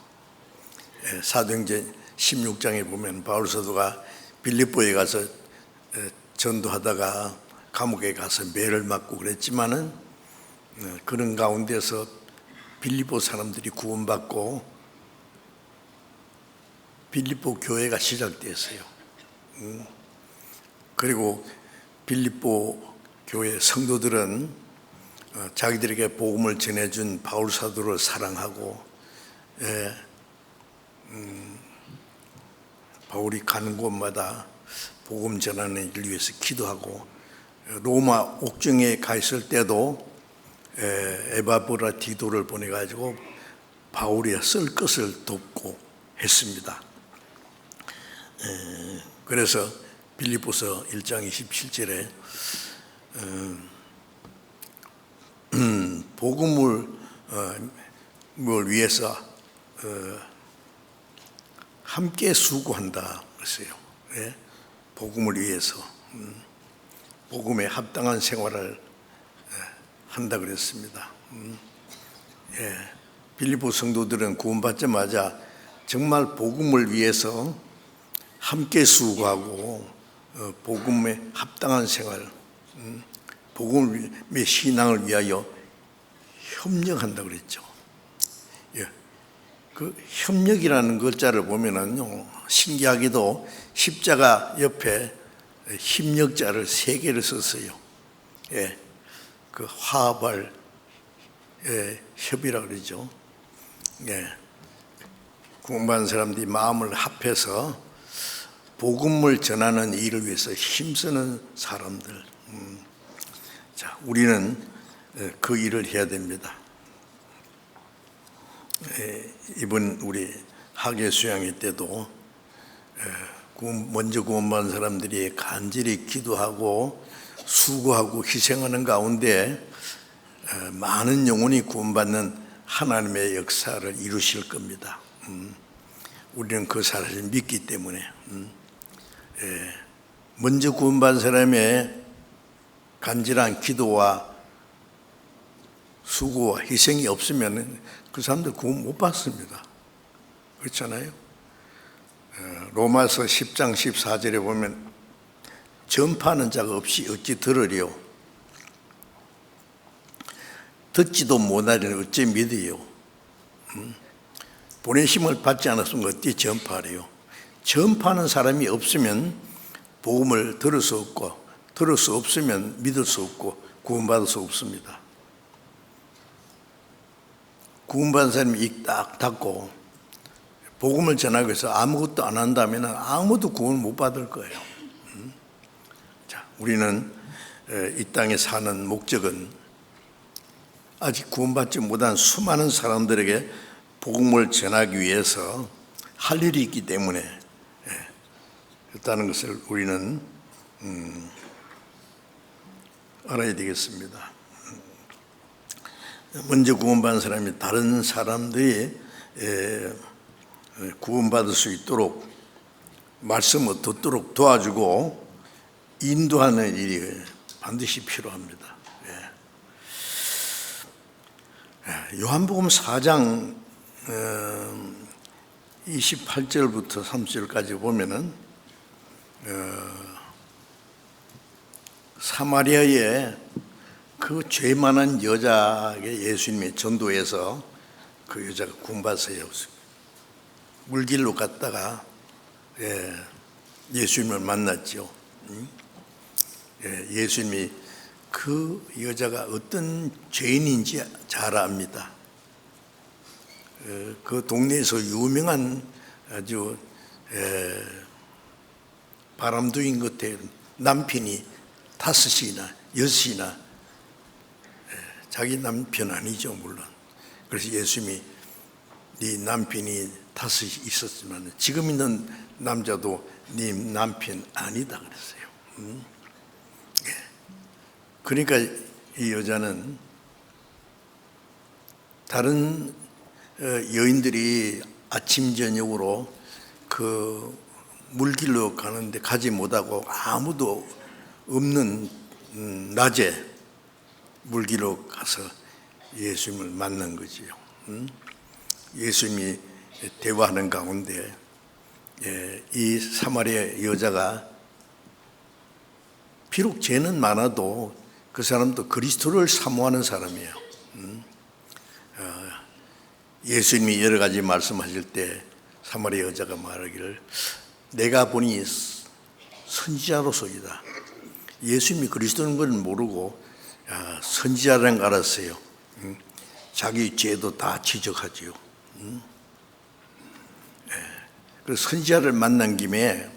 사도행전 16장에 보면 바울 사도가 빌립보에 가서 전도하다가 감옥에 가서 매를 맞고 그랬지만은 그런 가운데서 빌립보 사람들이 구원받고 빌립보 교회가 시작됐어요. 그리고 빌립보 교회 성도들은 자기들에게 복음을 전해준 바울 사도를 사랑하고 바울이 가는 곳마다 복음 전하는 일을 위해서 기도하고, 로마 옥중에 가 있을 때도 에바브라 디도를 보내가지고 바울이 쓸 것을 돕고 했습니다. 그래서 빌립보서 1장 27절에 복음을 위해서 함께 수고한다 그랬어요. 복음을 위해서 복음에 합당한 생활을 한다 그랬습니다. 빌립보 성도들은 구원받자마자 정말 복음을 위해서 함께 수고하고 복음에 합당한 생활, 복음의 신앙을 위하여 협력한다 그랬죠. 그 협력이라는 글자를 보면은요, 신기하게도 십자가 옆에 협력자를 3개를 썼어요. 그 화합할 협이라고 그러죠. 구원받은 사람들이 마음을 합해서 복음을 전하는 일을 위해서 힘쓰는 사람들. 자, 우리는 그 일을 해야 됩니다. 이번 우리 학예 수양회 때도 먼저 구원받은 사람들이 간절히 기도하고 수고하고 희생하는 가운데 많은 영혼이 구원받는 하나님의 역사를 이루실 겁니다. 우리는 그 사실을 믿기 때문에 먼저 구원받은 사람의 간절한 기도와 수고와 희생이 없으면 그 사람들 구원 못 받습니다. 그렇잖아요. 로마서 10장 14절에 보면 전파하는 자가 없이 어찌 들으리요, 듣지도 못하리니 어찌 믿으요. 보내심을 받지 않았으면 어찌 전파하리요. 전파하는 사람이 없으면 복음을 들을 수 없고, 들을 수 없으면 믿을 수 없고 구원받을 수 없습니다. 구원받은 사람이 입 딱 닫고 복음을 전하기 위해서 아무것도 안 한다면 아무도 구원 못 받을 거예요. 자, 우리는 이 땅에 사는 목적은 아직 구원받지 못한 수많은 사람들에게 복음을 전하기 위해서 할 일이 있기 때문에 그렇다는 것을 우리는 알아야 되겠습니다. 먼저 구원받은 사람이 다른 사람들이 구원받을 수 있도록 말씀을 듣도록 도와주고 인도하는 일이 반드시 필요합니다. 요한복음 4장 28절부터 30절까지 보면은 사마리아의 그 죄 많은 여자에게 예수님이 전도해서 그 여자가 구원받았어요. 물길로 갔다가 예수님을 만났죠. 예수님이 그 여자가 어떤 죄인인지 잘 압니다. 그 동네에서 유명한 아주 바람둥이인 것 같아요. 남편이 5이나 6이나 자기 남편 아니죠, 물론. 그래서 예수님이 네 남편이 5이 있었지만 지금 있는 남자도 네 남편 아니다 그랬어요. 그러니까 이 여자는 다른 여인들이 아침 저녁으로 그 물길로 가는데 가지 못하고 아무도 없는 낮에 물길로 가서 예수님을 만난 거지요. 예수님이 대화하는 가운데 이 사마리아 여자가 비록 죄는 많아도 그 사람도 그리스도를 사모하는 사람이에요. 예수님이 여러 가지 말씀하실 때 사마리아 여자가 말하기를 내가 보니 선지자로서이다. 예수님이 그리스도인 걸 모르고 선지자라는 걸 알았어요. 자기 죄도 다 지적하지요. 그래서 선지자를 만난 김에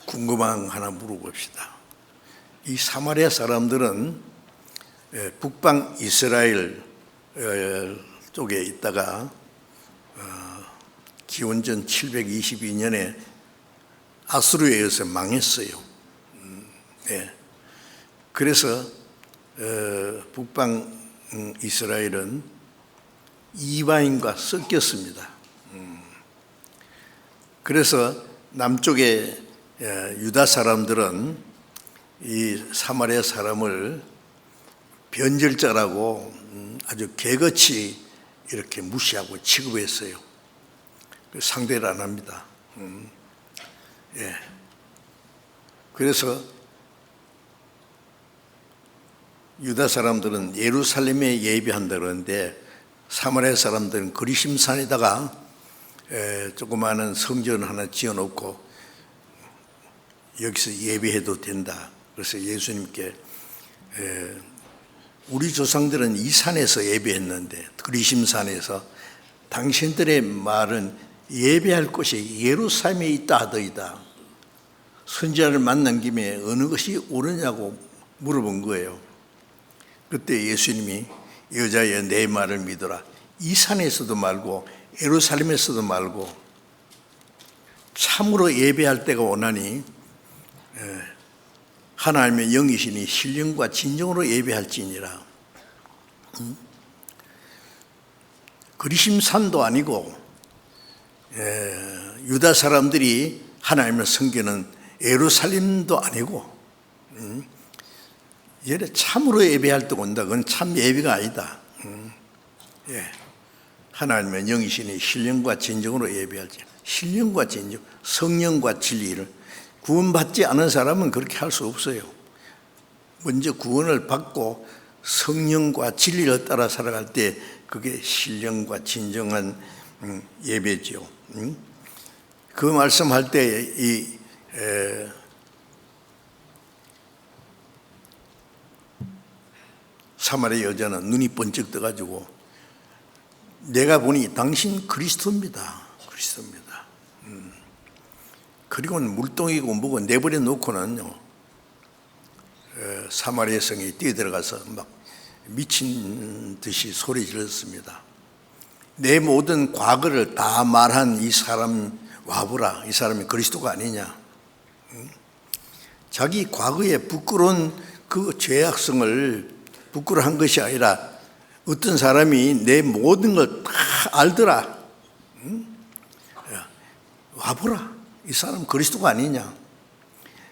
궁금한 거 하나 물어봅시다. 이 사마리아 사람들은 북방 이스라엘 쪽에 있다가 기원전 722년에 아수르에 의해서 망했어요. 그래서 북방 이스라엘은 이방인과 섞였습니다. 그래서 남쪽의 유다 사람들은 이 사마리아 사람을 변절자라고 아주 개같이 이렇게 무시하고 취급했어요. 상대를 안 합니다. 그래서 유다 사람들은 예루살렘에 예배한다 그러는데 사마리아 사람들은 그리심산에다가 조그마한 성전 하나 지어놓고 여기서 예배해도 된다. 그래서 예수님께 우리 조상들은 이 산에서 예배했는데 그리심산에서 당신들의 말은 예배할 곳이 예루살렘에 있다 하더이다. 선지자를 만난 김에 어느 것이 옳으냐고 물어본 거예요. 그때 예수님이 여자여 내 말을 믿어라. 이 산에서도 말고 예루살렘에서도 말고 참으로 예배할 때가 오나니 하나님의 영이시니 신령과 진정으로 예배할지니라. 그리심산도 아니고 유다 사람들이 하나님을 섬기는 예루살렘도 아니고 얘네 참으로 예배할 때 온다. 그건 참 예배가 아니다. 하나님의 영이시니 신령과 진정으로 예배할지. 신령과 진정, 성령과 진리를 구원받지 않은 사람은 그렇게 할 수 없어요. 먼저 구원을 받고 성령과 진리를 따라 살아갈 때 그게 신령과 진정한 예배죠. 그 말씀할 때 이 사마리아 여자는 눈이 번쩍 떠가지고 내가 보니 당신 그리스도입니다. 그리스도입니다. 그리고는 물동이고 뭐고 내버려 놓고는요, 사마리아 성에 뛰어들어가서 막 미친 듯이 소리 질렀습니다. 내 모든 과거를 다 말한 이 사람 와보라. 이 사람이 그리스도가 아니냐. 자기 과거의 부끄러운 그 죄악성을 부끄러워한 것이 아니라 어떤 사람이 내 모든 걸 다 알더라. 와보라. 이 사람 그리스도가 아니냐.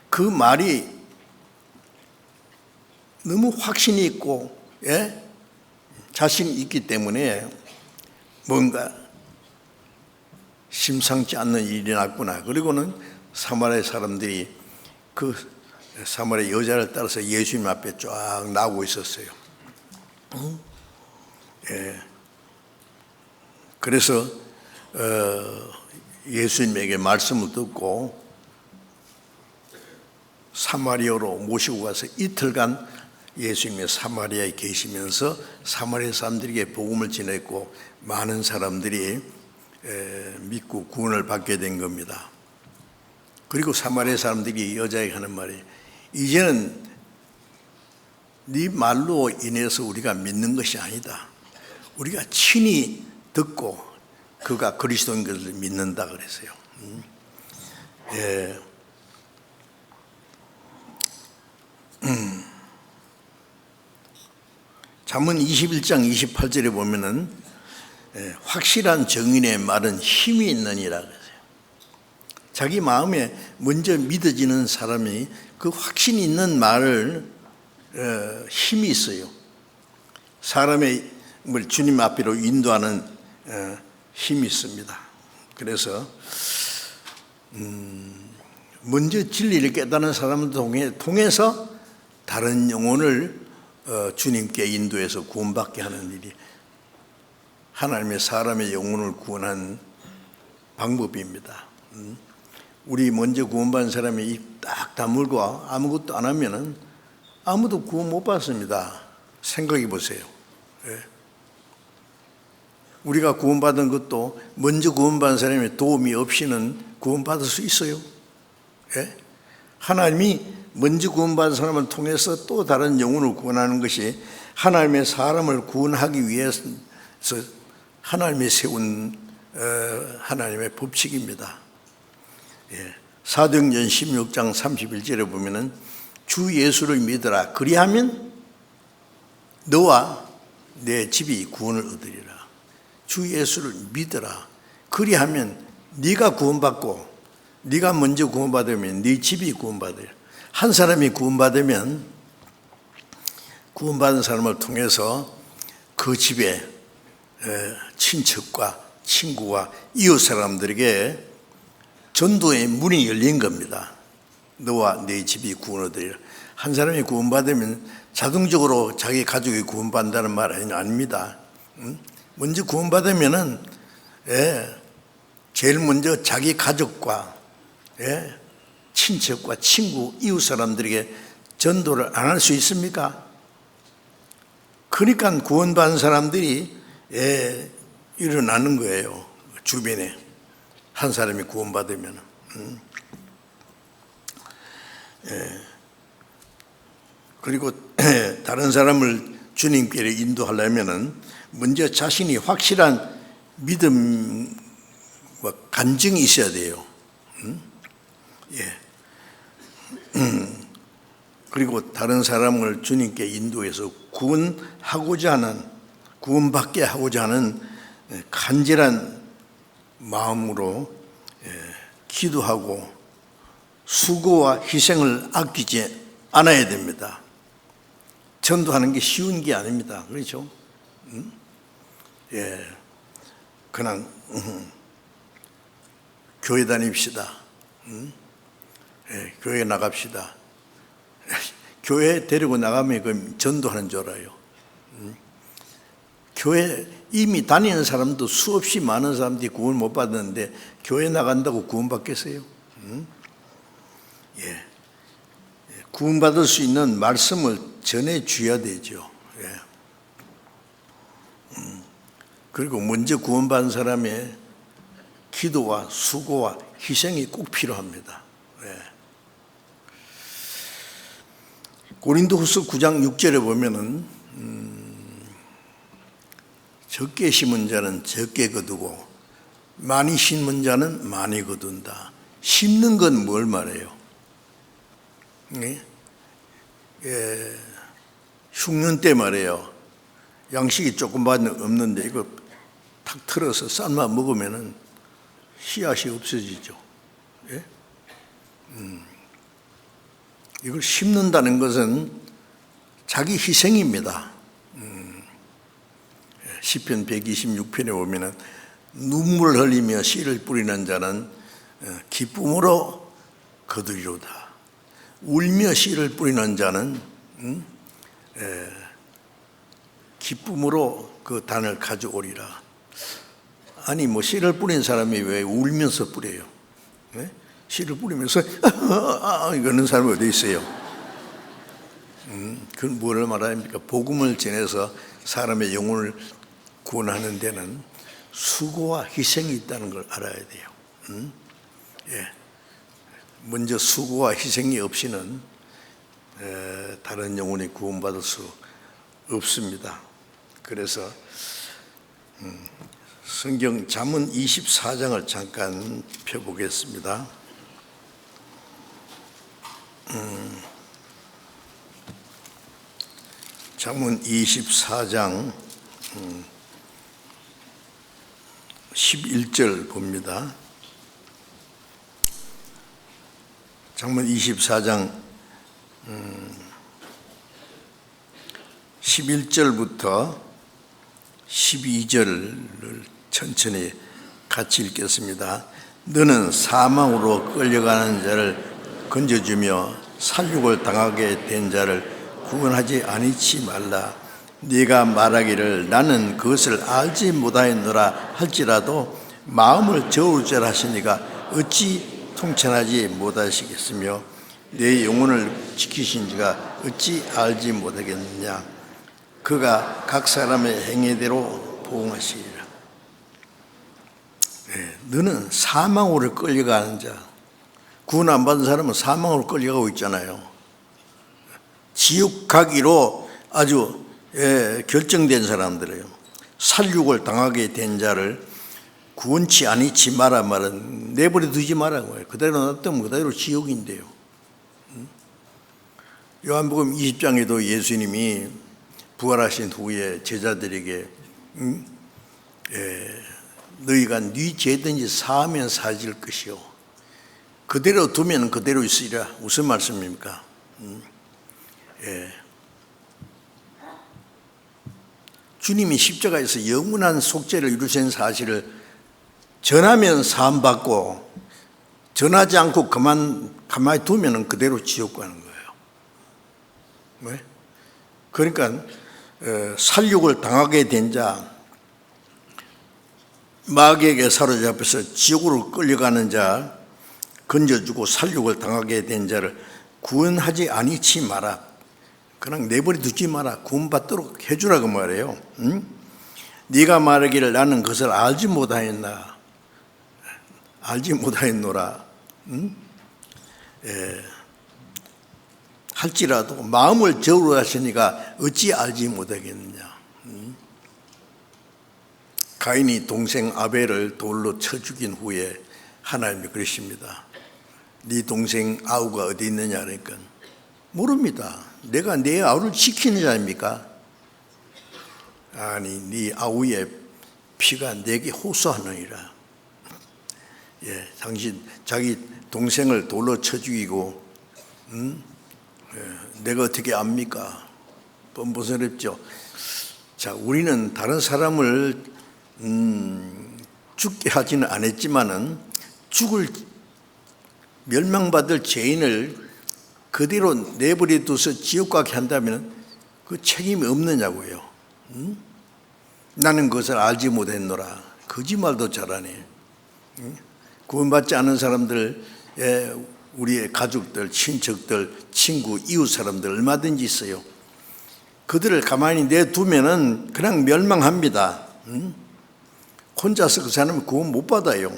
그 말이 너무 확신이 있고 자신이 있기 때문에 뭔가 심상치 않는 일이 일어났구나. 그리고는 사마리아 사람들이 그 사마리아 여자를 따라서 예수님 앞에 쫙 나오고 있었어요. 그래서 예수님에게 말씀을 듣고 사마리아로 모시고 가서 이틀간 예수님의 사마리아에 계시면서 사마리아 사람들에게 복음을 전했고 많은 사람들이 믿고 구원을 받게 된 겁니다. 그리고 사마리아 사람들이 여자에게 하는 말이, 이제는 네 말로 인해서 우리가 믿는 것이 아니다. 우리가 친히 듣고 그가 그리스도인 것을 믿는다 그랬어요. 잠언 21장 28절에 보면은 확실한 정인의 말은 힘이 있느니라 그랬어요. 자기 마음에 먼저 믿어지는 사람이 그 확신 있는 말을 힘이 있어요. 사람의 주님 앞으로 인도하는 힘이 있습니다. 그래서 먼저 진리를 깨닫는 사람을 통해서 다른 영혼을 주님께 인도해서 구원받게 하는 일이 하나님의 사람의 영혼을 구원하는 방법입니다. 우리 먼저 구원받은 사람이 입 딱 다물고 아무것도 안 하면은 아무도 구원 못 받습니다. 생각해 보세요. 우리가 구원받은 것도 먼저 구원받은 사람의 도움이 없이는 구원받을 수 있어요. 하나님이 먼저 구원받은 사람을 통해서 또 다른 영혼을 구원하는 것이 하나님의 사람을 구원하기 위해서 하나님이 세운 하나님의 법칙입니다. 사도행전 16장 31절에 보면은 주 예수를 믿으라. 그리하면 너와 내 집이 구원을 얻으리라. 주 예수를 믿으라. 그리하면 네가 구원받고 네가 먼저 구원받으면 네 집이 구원받으리라. 한 사람이 구원받으면 구원받은 사람을 통해서 그 집에 친척과 친구와 이웃 사람들에게 전도의 문이 열린 겁니다. 너와 네 집이 구원 얻으리라. 한 사람이 구원받으면 자동적으로 자기 가족이 구원받는다는 말은 아닙니다. 먼저 구원받으면은 제일 먼저 자기 가족과 친척과 친구, 이웃 사람들에게 전도를 안 할 수 있습니까? 그러니까 구원받은 사람들이 일어나는 거예요. 주변에 한 사람이 구원받으면. 그리고 다른 사람을 주님께로 인도하려면은 먼저 자신이 확실한 믿음과 간증이 있어야 돼요. 그리고 다른 사람을 주님께 인도해서 구원받게 하고자 하는 간절한 마음으로 기도하고 수고와 희생을 아끼지 않아야 됩니다. 전도하는 게 쉬운 게 아닙니다. 그렇죠? 그냥 교회 다닙시다. 교회 나갑시다. 교회 데리고 나가면 그 전도하는 줄 알아요. 교회 이미 다니는 사람도 수없이 많은 사람들이 구원 못 받았는데 교회 나간다고 구원 받겠어요? 구원받을 수 있는 말씀을 전해 줘야 되죠. 그리고 먼저 구원받은 사람의 기도와 수고와 희생이 꼭 필요합니다. 고린도후서 9장 6절에 보면은 적게 심은 자는 적게 거두고 많이 심은 자는 많이 거둔다. 심는 건 뭘 말해요? 흉년 때 말이에요. 양식이 조금밖에 없는데 이거 탁 틀어서 삶아 먹으면은 씨앗이 없어지죠. 이걸 심는다는 것은 자기 희생입니다. 시편 126편에 보면은 눈물을 흘리며 씨를 뿌리는 자는 기쁨으로 거두리로다. 울며 씨를 뿌리는 자는 기쁨으로 그 단을 가져오리라. 아니 뭐 씨를 뿌린 사람이 왜 울면서 뿌려요? 씨를 뿌리면서 이러는 사람이 어디 있어요? 그건 뭐를 말합니까? 복음을 전해서 사람의 영혼을 구원하는 데는 수고와 희생이 있다는 걸 알아야 돼요. 먼저 수고와 희생이 없이는 다른 영혼이 구원받을 수 없습니다. 그래서 성경 잠언 24장을 잠깐 펴보겠습니다. 잠언 24장 11절 봅니다. 잠언 24장 11절부터 12절을 천천히 같이 읽겠습니다. 너는 사망으로 끌려가는 자를 건져주며 살육을 당하게 된 자를 구원하지 아니치 말라. 네가 말하기를 나는 그것을 알지 못하였노라 할지라도 마음을 저울질 하시니가 어찌 통천하지 못하시겠으며 내 영혼을 지키신 지가 어찌 알지 못하겠느냐. 그가 각 사람의 행위대로 보응하시리라. 너는 사망으로 끌려가는 자, 구원 안 받은 사람은 사망으로 끌려가고 있잖아요. 지옥 가기로 아주 결정된 사람들이에요. 살육을 당하게 된 자를 구원치 아니치 마라 말은 내버려 두지 말라고 해요. 그대로 놔두면 그대로 지옥인데요. 요한복음 20장에도 예수님이 부활하신 후에 제자들에게 너희가 네 죄든지 사하면 사질 것이요 그대로 두면 그대로 있으리라. 무슨 말씀입니까? 주님이 십자가에서 영원한 속죄를 이루신 사실을 전하면 사함받고 전하지 않고 가만히 두면 그대로 지옥 가는 거예요. 왜? 그러니까 살육을 당하게 된 자, 마귀에게 사로잡혀서 지옥으로 끌려가는 자 건져주고 살육을 당하게 된 자를 구원하지 아니치 마라. 그냥 내버려 두지 마라. 구원받도록 해주라고 말해요. 네가 말하기를 나는 그것을 알지 못하였나. 알지 못하였노라. 할지라도 마음을 저울로 하시니까 어찌 알지 못하겠느냐. 가인이 동생 아벨을 돌로 쳐 죽인 후에 하나님이 그러십니다. 네 동생 아우가 어디 있느냐 그러니까 모릅니다. 내가 내 아우를 지키는 자입니까? 아니, 네 아우의 피가 내게 호소하느니라. 당신 자기 동생을 돌로 쳐 죽이고, 내가 어떻게 압니까? 뻔뻔스럽죠. 자, 우리는 다른 사람을 죽게 하지는 않았지만은 멸망받을 죄인을 그대로 내버려 둬서 지옥 가게 한다면 그 책임이 없느냐고요. 나는 그것을 알지 못했노라. 거짓말도 잘하네. 구원받지 않은 사람들, 우리의 가족들, 친척들, 친구, 이웃 사람들 얼마든지 있어요. 그들을 가만히 내두면은 그냥 멸망합니다. 혼자서 그 사람은 구원 못 받아요.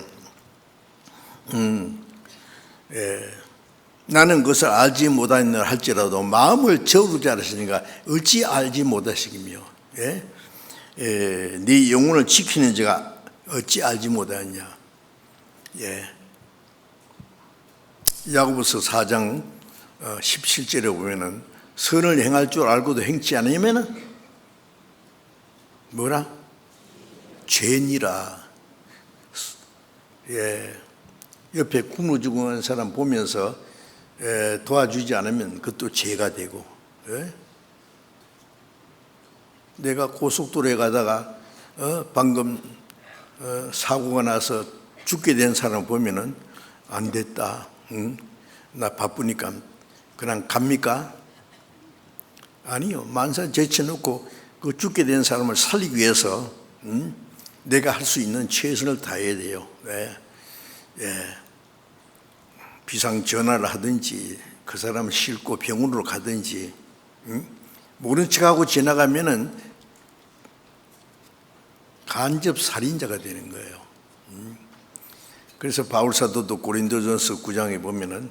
나는 그것을 알지 못하느라 할지라도 마음을 저우지 않으시니까 어찌 알지 못하시기며, 네 영혼을 지키는 자가 어찌 알지 못하느냐. 야고보서 4장 17절에 보면은 선을 행할 줄 알고도 행치 않으면은 뭐라? 죄니라. 옆에 굶어 죽은 사람 보면서 도와주지 않으면 그것도 죄가 되고, 내가 고속도로에 가다가 방금 사고가 나서 죽게 된 사람 보면은 안 됐다, 나 바쁘니까 그냥 갑니까? 아니요. 만사 제쳐놓고 그 죽게 된 사람을 살리기 위해서 내가 할 수 있는 최선을 다해야 돼요. 비상 전화를 하든지 그 사람을 싣고 병원으로 가든지, 모른 척하고 지나가면은 간접 살인자가 되는 거예요. 그래서 바울 사도도 고린도전서 9장에 보면은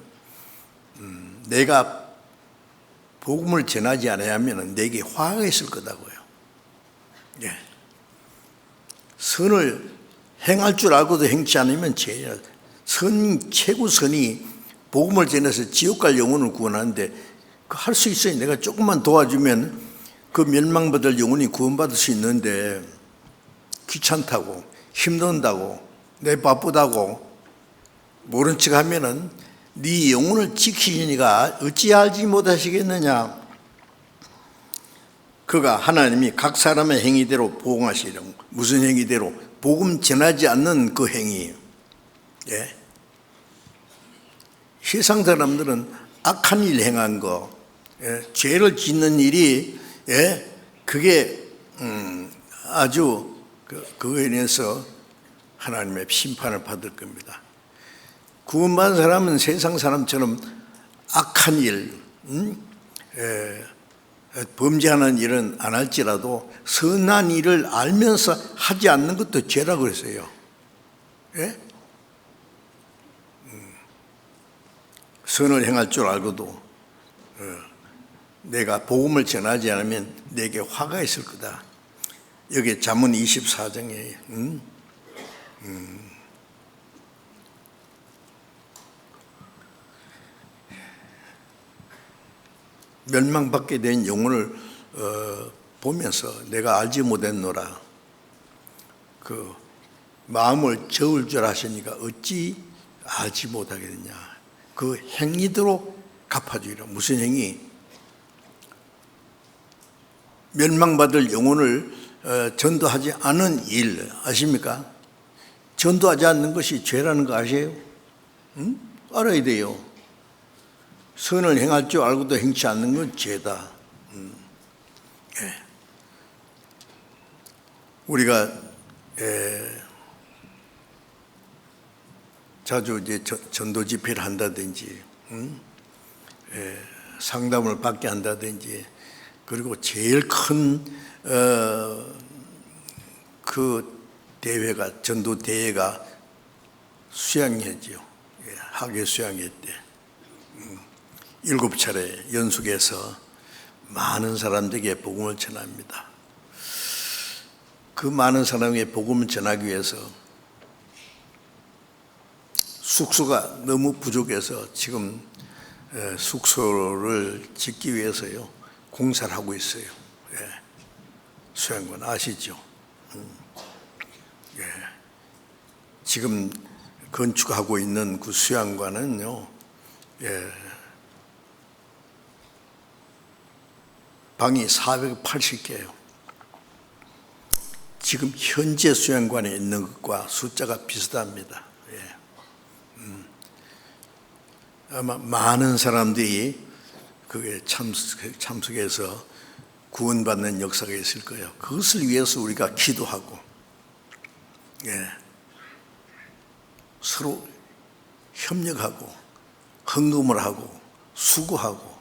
내가 복음을 전하지 않으면 내게 화가 있을 거다고요. 선을 행할 줄 알고도 행치 않으면 죄야. 최고 선이 복음을 전해서 지옥 갈 영혼을 구원하는데 할 수 있어요. 내가 조금만 도와주면 그 멸망받을 영혼이 구원받을 수 있는데 귀찮다고, 힘든다고, 내 바쁘다고 모른 척 하면은 네 영혼을 지키시니가 어찌 알지 못하시겠느냐. 그가 하나님이 각 사람의 행위대로 보응하시려고. 무슨 행위대로? 복음 전하지 않는 그 행위. 세상 사람들은 악한 일 행한 거, 죄를 짓는 일이, 그게 아주 그거에 대해서 하나님의 심판을 받을 겁니다. 구원받은 사람은 세상 사람처럼 악한 일, 범죄하는 일은 안 할지라도 선한 일을 알면서 하지 않는 것도 죄라고 그랬어요. 선을 행할 줄 알고도 내가 복음을 전하지 않으면 내게 화가 있을 거다. 여기 잠언 24장에 멸망받게 된 영혼을 보면서 내가 알지 못했노라. 그 마음을 저을 줄 아시니까 어찌 알지 못하겠느냐. 그 행위대로 갚아주리라. 무슨 행위? 멸망받을 영혼을 전도하지 않은 일 아십니까? 전도하지 않는 것이 죄라는 거 아세요? 알아야 돼요. 선을 행할 줄 알고도 행치 않는 건 죄다. 우리가 자주 이제 전도 집회를 한다든지, 상담을 받게 한다든지, 그리고 제일 큰 그 대회가, 전도 대회가 수양회죠. 학예 수양회 때 7차례 연속해서 많은 사람들에게 복음을 전합니다. 그 많은 사람에게 복음을 전하기 위해서 숙소가 너무 부족해서 지금 숙소를 짓기 위해서요 공사를 하고 있어요. 수양관 아시죠? 지금 건축하고 있는 그 수양관은요, 방이 480개예요. 지금 현재 수양관에 있는 것과 숫자가 비슷합니다. 아마 많은 사람들이 그게 참석해서 구원받는 역사가 있을 거예요. 그것을 위해서 우리가 기도하고, 서로 협력하고, 헌금을 하고, 수고하고,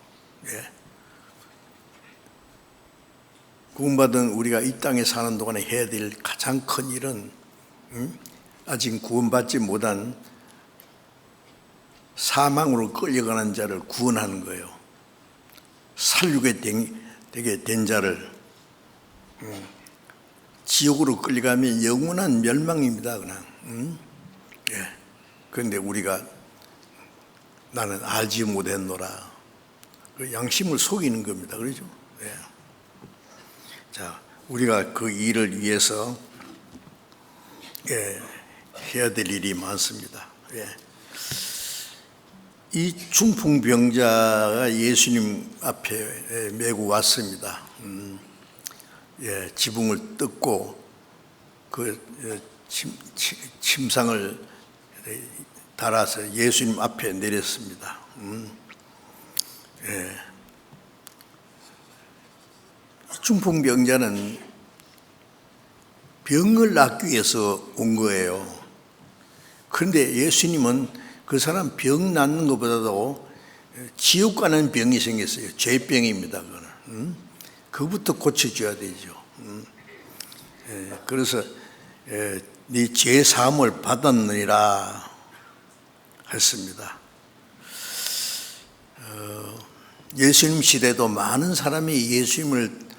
구원받은 우리가 이 땅에 사는 동안에 해야 될 가장 큰 일은 아직 구원받지 못한 사망으로 끌려가는 자를 구원하는 거예요. 살리게 되게 된 자를, 지옥으로 끌려가면 영원한 멸망입니다. 그냥. 그런데 우리가 나는 알지 못했노라, 그 양심을 속이는 겁니다. 그렇죠? 자, 우리가 그 일을 위해서 해야 될 일이 많습니다. 이 중풍병자가 예수님 앞에 메고 왔습니다. 지붕을 뜯고 그 침상을 달아서 예수님 앞에 내렸습니다. 중풍병자는 병을 낫기 위해서 온 거예요. 그런데 예수님은 그 사람 병 낫는 것보다도 지옥 가는 병이 생겼어요. 죄병입니다. 그거는. 그것부터 고쳐줘야 되죠. 그래서 네 죄 사함을 받았느니라 했습니다. 예수님 시대도 많은 사람이 예수님을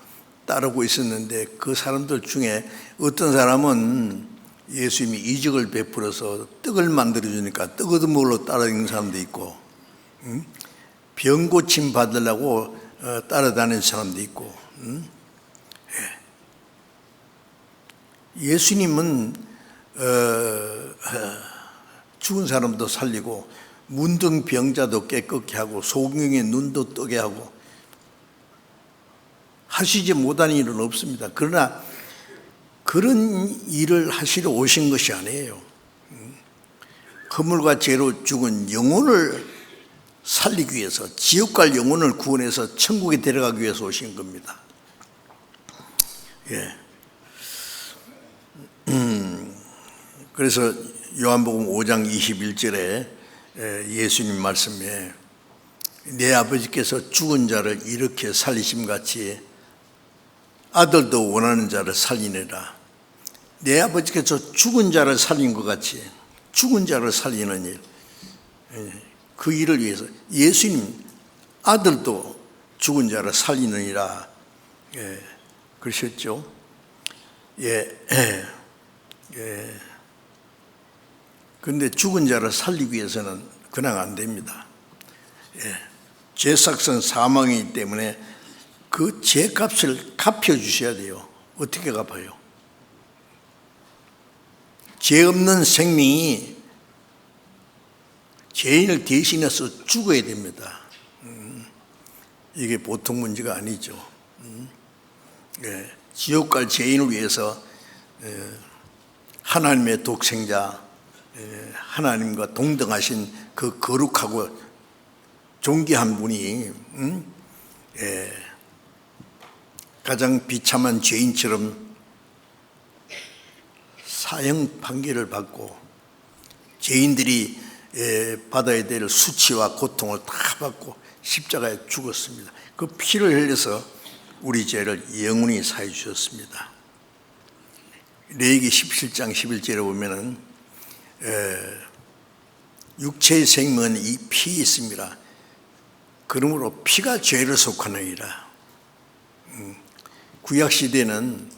따르고 있었는데 그 사람들 중에 어떤 사람은 예수님이 이적을 베풀어서 떡을 만들어주니까 떡 얻은 걸로 따라다니는 사람도 있고, 병 고침 받으려고 따라다니는 사람도 있고, 예수님은 죽은 사람도 살리고 문둥병자도 깨끗게 하고 소경의 눈도 뜨게 하고 하시지 못한 일은 없습니다. 그러나 그런 일을 하시러 오신 것이 아니에요. 허물과 죄로 죽은 영혼을 살리기 위해서, 지옥 갈 영혼을 구원해서 천국에 데려가기 위해서 오신 겁니다. 그래서 요한복음 5장 21절에 예수님 말씀에 내 아버지께서 죽은 자를 이렇게 살리심같이 아들도 원하는 자를 살리느라. 내 아버지께서 죽은 자를 살린 것 같이 죽은 자를 살리는 일, 그 일을 위해서 예수님 아들도 죽은 자를 살리느니라 그러셨죠. 그런데 죽은 자를 살리기 위해서는 그냥 안 됩니다. 죄삭선 사망이기 때문에 그 죄값을 갚아주셔야 돼요. 어떻게 갚아요? 죄 없는 생명이 죄인을 대신해서 죽어야 됩니다. 이게 보통 문제가 아니죠. 지옥 갈 죄인을 위해서 하나님의 독생자, 하나님과 동등하신 그 거룩하고 존귀한 분이 가장 비참한 죄인처럼 사형 판결을 받고 죄인들이 받아야 될 수치와 고통을 다 받고 십자가에 죽었습니다. 그 피를 흘려서 우리 죄를 영원히 사해 주셨습니다. 레위기 17장 11절에 보면은 육체의 생명은 이 피에 있습니다. 그러므로 피가 죄를 속하느니라. 구약 시대는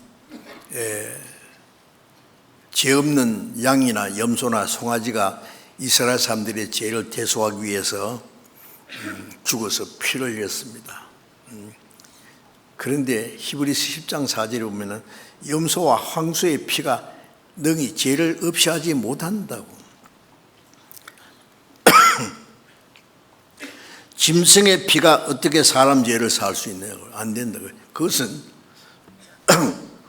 죄 없는 양이나 염소나 송아지가 이스라엘 사람들의 죄를 대속하기 위해서 죽어서 피를 흘렸습니다. 그런데 히브리서 10장 4절에 보면은 염소와 황소의 피가 능히 죄를 없이 하지 못한다고. 짐승의 피가 어떻게 사람 죄를 살 수 있냐고. 안 된다고. 그것은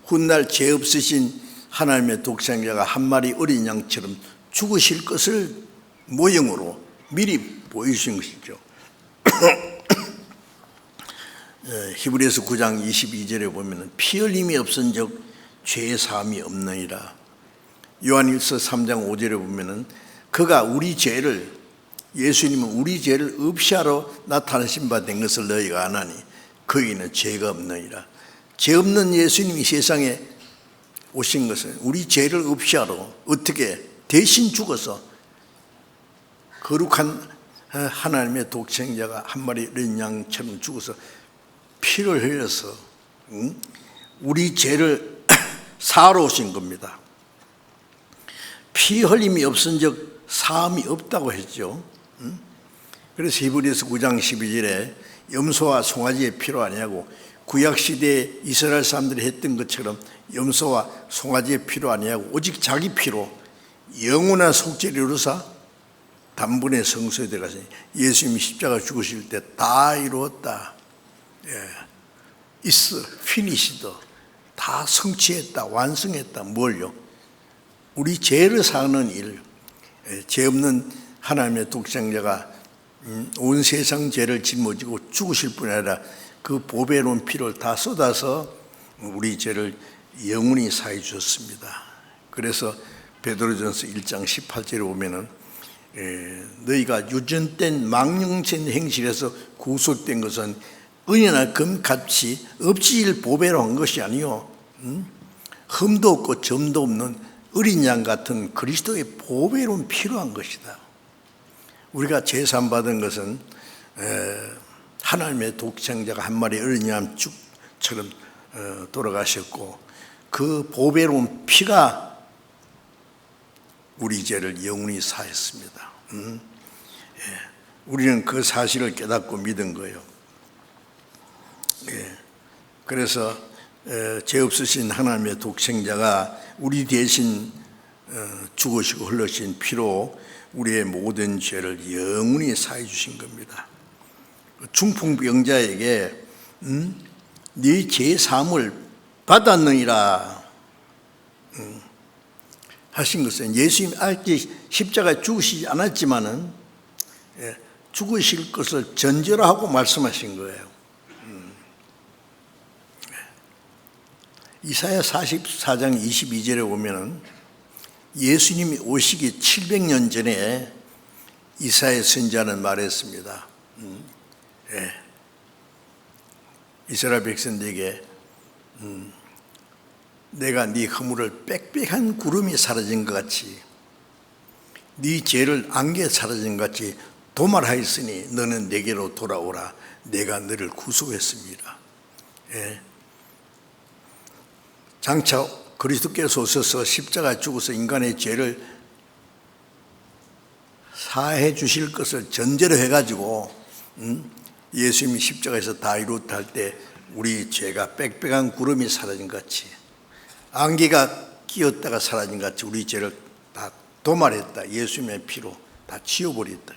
훗날 죄 없으신 하나님의 독생자가 한 마리 어린 양처럼 죽으실 것을 모형으로 미리 보여주신 것이죠. 히브리서 9장 22절에 보면 피 흘림이 없은즉 죄 사함이 없느니라. 요한일서 3장 5절에 보면 그가 우리 죄를, 예수님은 우리 죄를 없이 하러 나타나신 바 된 것을 너희가 아나니 그에게는 죄가 없느니라. 죄 없는 예수님이 세상에 오신 것은 우리 죄를 없이 하러 어떻게 대신 죽어서 거룩한 하나님의 독생자가 한 마리 어린 양처럼 죽어서 피를 흘려서 우리 죄를 사하러 오신 겁니다. 피 흘림이 없은즉 사함이 없다고 했죠. 그래서 히브리서 9장 12절에 염소와 송아지의 피로 아니하고 구약시대에 이스라엘 사람들이 했던 것처럼 염소와 송아지의 피로 아니하고 오직 자기 피로 영원한 속죄를 이루사 단번에 성소에 들어가서 예수님이 십자가 죽으실 때 다 이루었다. 있어, 피니시더. 다 성취했다, 완성했다. 뭘요? 우리 죄를 사는 일. 죄 없는 하나님의 독생자가 온 세상 죄를 짊어지고 죽으실 뿐 아니라 그 보배로운 피를 다 쏟아서 우리 죄를 영원히 사해 주셨습니다. 그래서 베드로전서 1장 18절에 보면은 너희가 유전된 망령된 행실에서 구속된 것은 은이나 금같이 없이일 보배로 한 것이 아니요 흠도 없고 점도 없는 어린 양 같은 그리스도의 보배로운 피로 한 것이다. 우리가 제사 받은 것은 하나님의 독생자가 한 마리 어린 양처럼 돌아가셨고 그 보배로운 피가 우리 죄를 영원히 사했습니다. 우리는 그 사실을 깨닫고 믿은 거예요. 그래서 죄 없으신 하나님의 독생자가 우리 대신 죽으시고 흘러신 피로 우리의 모든 죄를 영원히 사해 주신 겁니다. 중풍병자에게 네 죄 사함을 받았느니라 하신 것은 예수님이 아직 십자가에 죽으시지 않았지만은 죽으실 것을 전제로 하고 말씀하신 거예요. 이사야 44장 22절에 보면은 예수님이 오시기 700년 전에 이사야 선지자는 말했습니다. 이스라엘 백성들에게 내가 네 허물을 빽빽한 구름이 사라진 것 같이 네 죄를 안개에 사라진 것 같이 도말하였으니 너는 내게로 돌아오라. 내가 너를 구속했습니다. 장차 그리스도께서 오셔서 십자가에 죽어서 인간의 죄를 사해 주실 것을 전제로 해가지고 예수님이 십자가에서 다 이루었다 할 때 우리 죄가 빽빽한 구름이 사라진 것 같이 안개가 끼었다가 사라진 것 같이 우리 죄를 다 도말했다. 예수님의 피로 다 지워버렸다.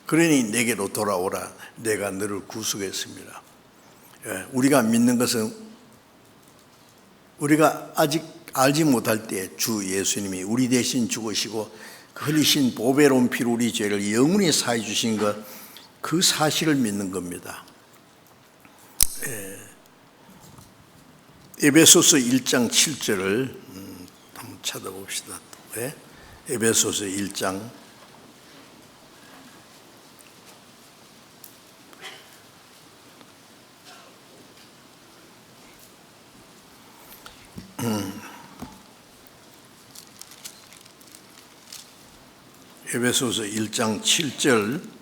그러니 내게로 돌아오라. 내가 너를 구속했습니다. 우리가 믿는 것은 우리가 아직 알지 못할 때 주 예수님이 우리 대신 죽으시고 흘리신 보배로운 피로 우리 죄를 영원히 사해 주신 것, 그 사실을 믿는 겁니다. 에베소서 1장 7절을 한번 찾아봅시다. 에베소서 1장 7절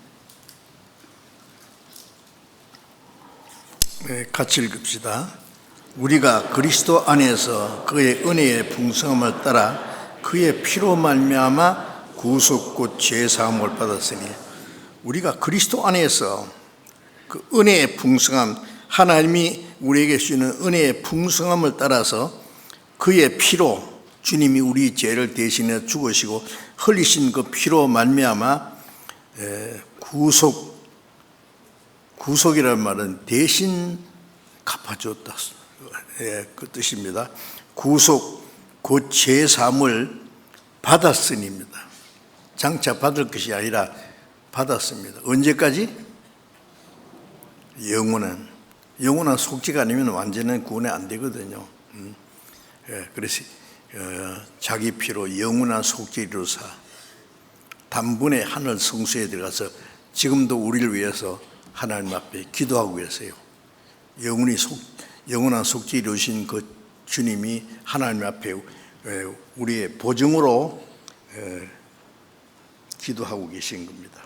같이 읽읍시다. 우리가 그리스도 안에서 그의 은혜의 풍성함을 따라 그의 피로 말미암아 구속 곧 죄 사함을 받았으니 우리가 그리스도 안에서 그 은혜의 풍성함, 하나님이 우리에게 주시는 은혜의 풍성함을 따라서 그의 피로 주님이 우리 죄를 대신해 죽으시고 흘리신 그 피로 말미암아 구속이라는 말은 대신 갚아줬다, 그 뜻입니다. 구속, 곧 죄사함을 받았으니입니다. 장차 받을 것이 아니라 받았습니다. 언제까지? 영원한 속죄가 아니면 완전한 구원이 안 되거든요. 그래서 자기 피로 영원한 속죄를 이루사 단번에 하늘 성소에 들어가서 지금도 우리를 위해서 하나님 앞에 기도하고 계세요. 영원한 속죄를 이루신 그 주님이 하나님 앞에 우리의 보증으로 기도하고 계신 겁니다.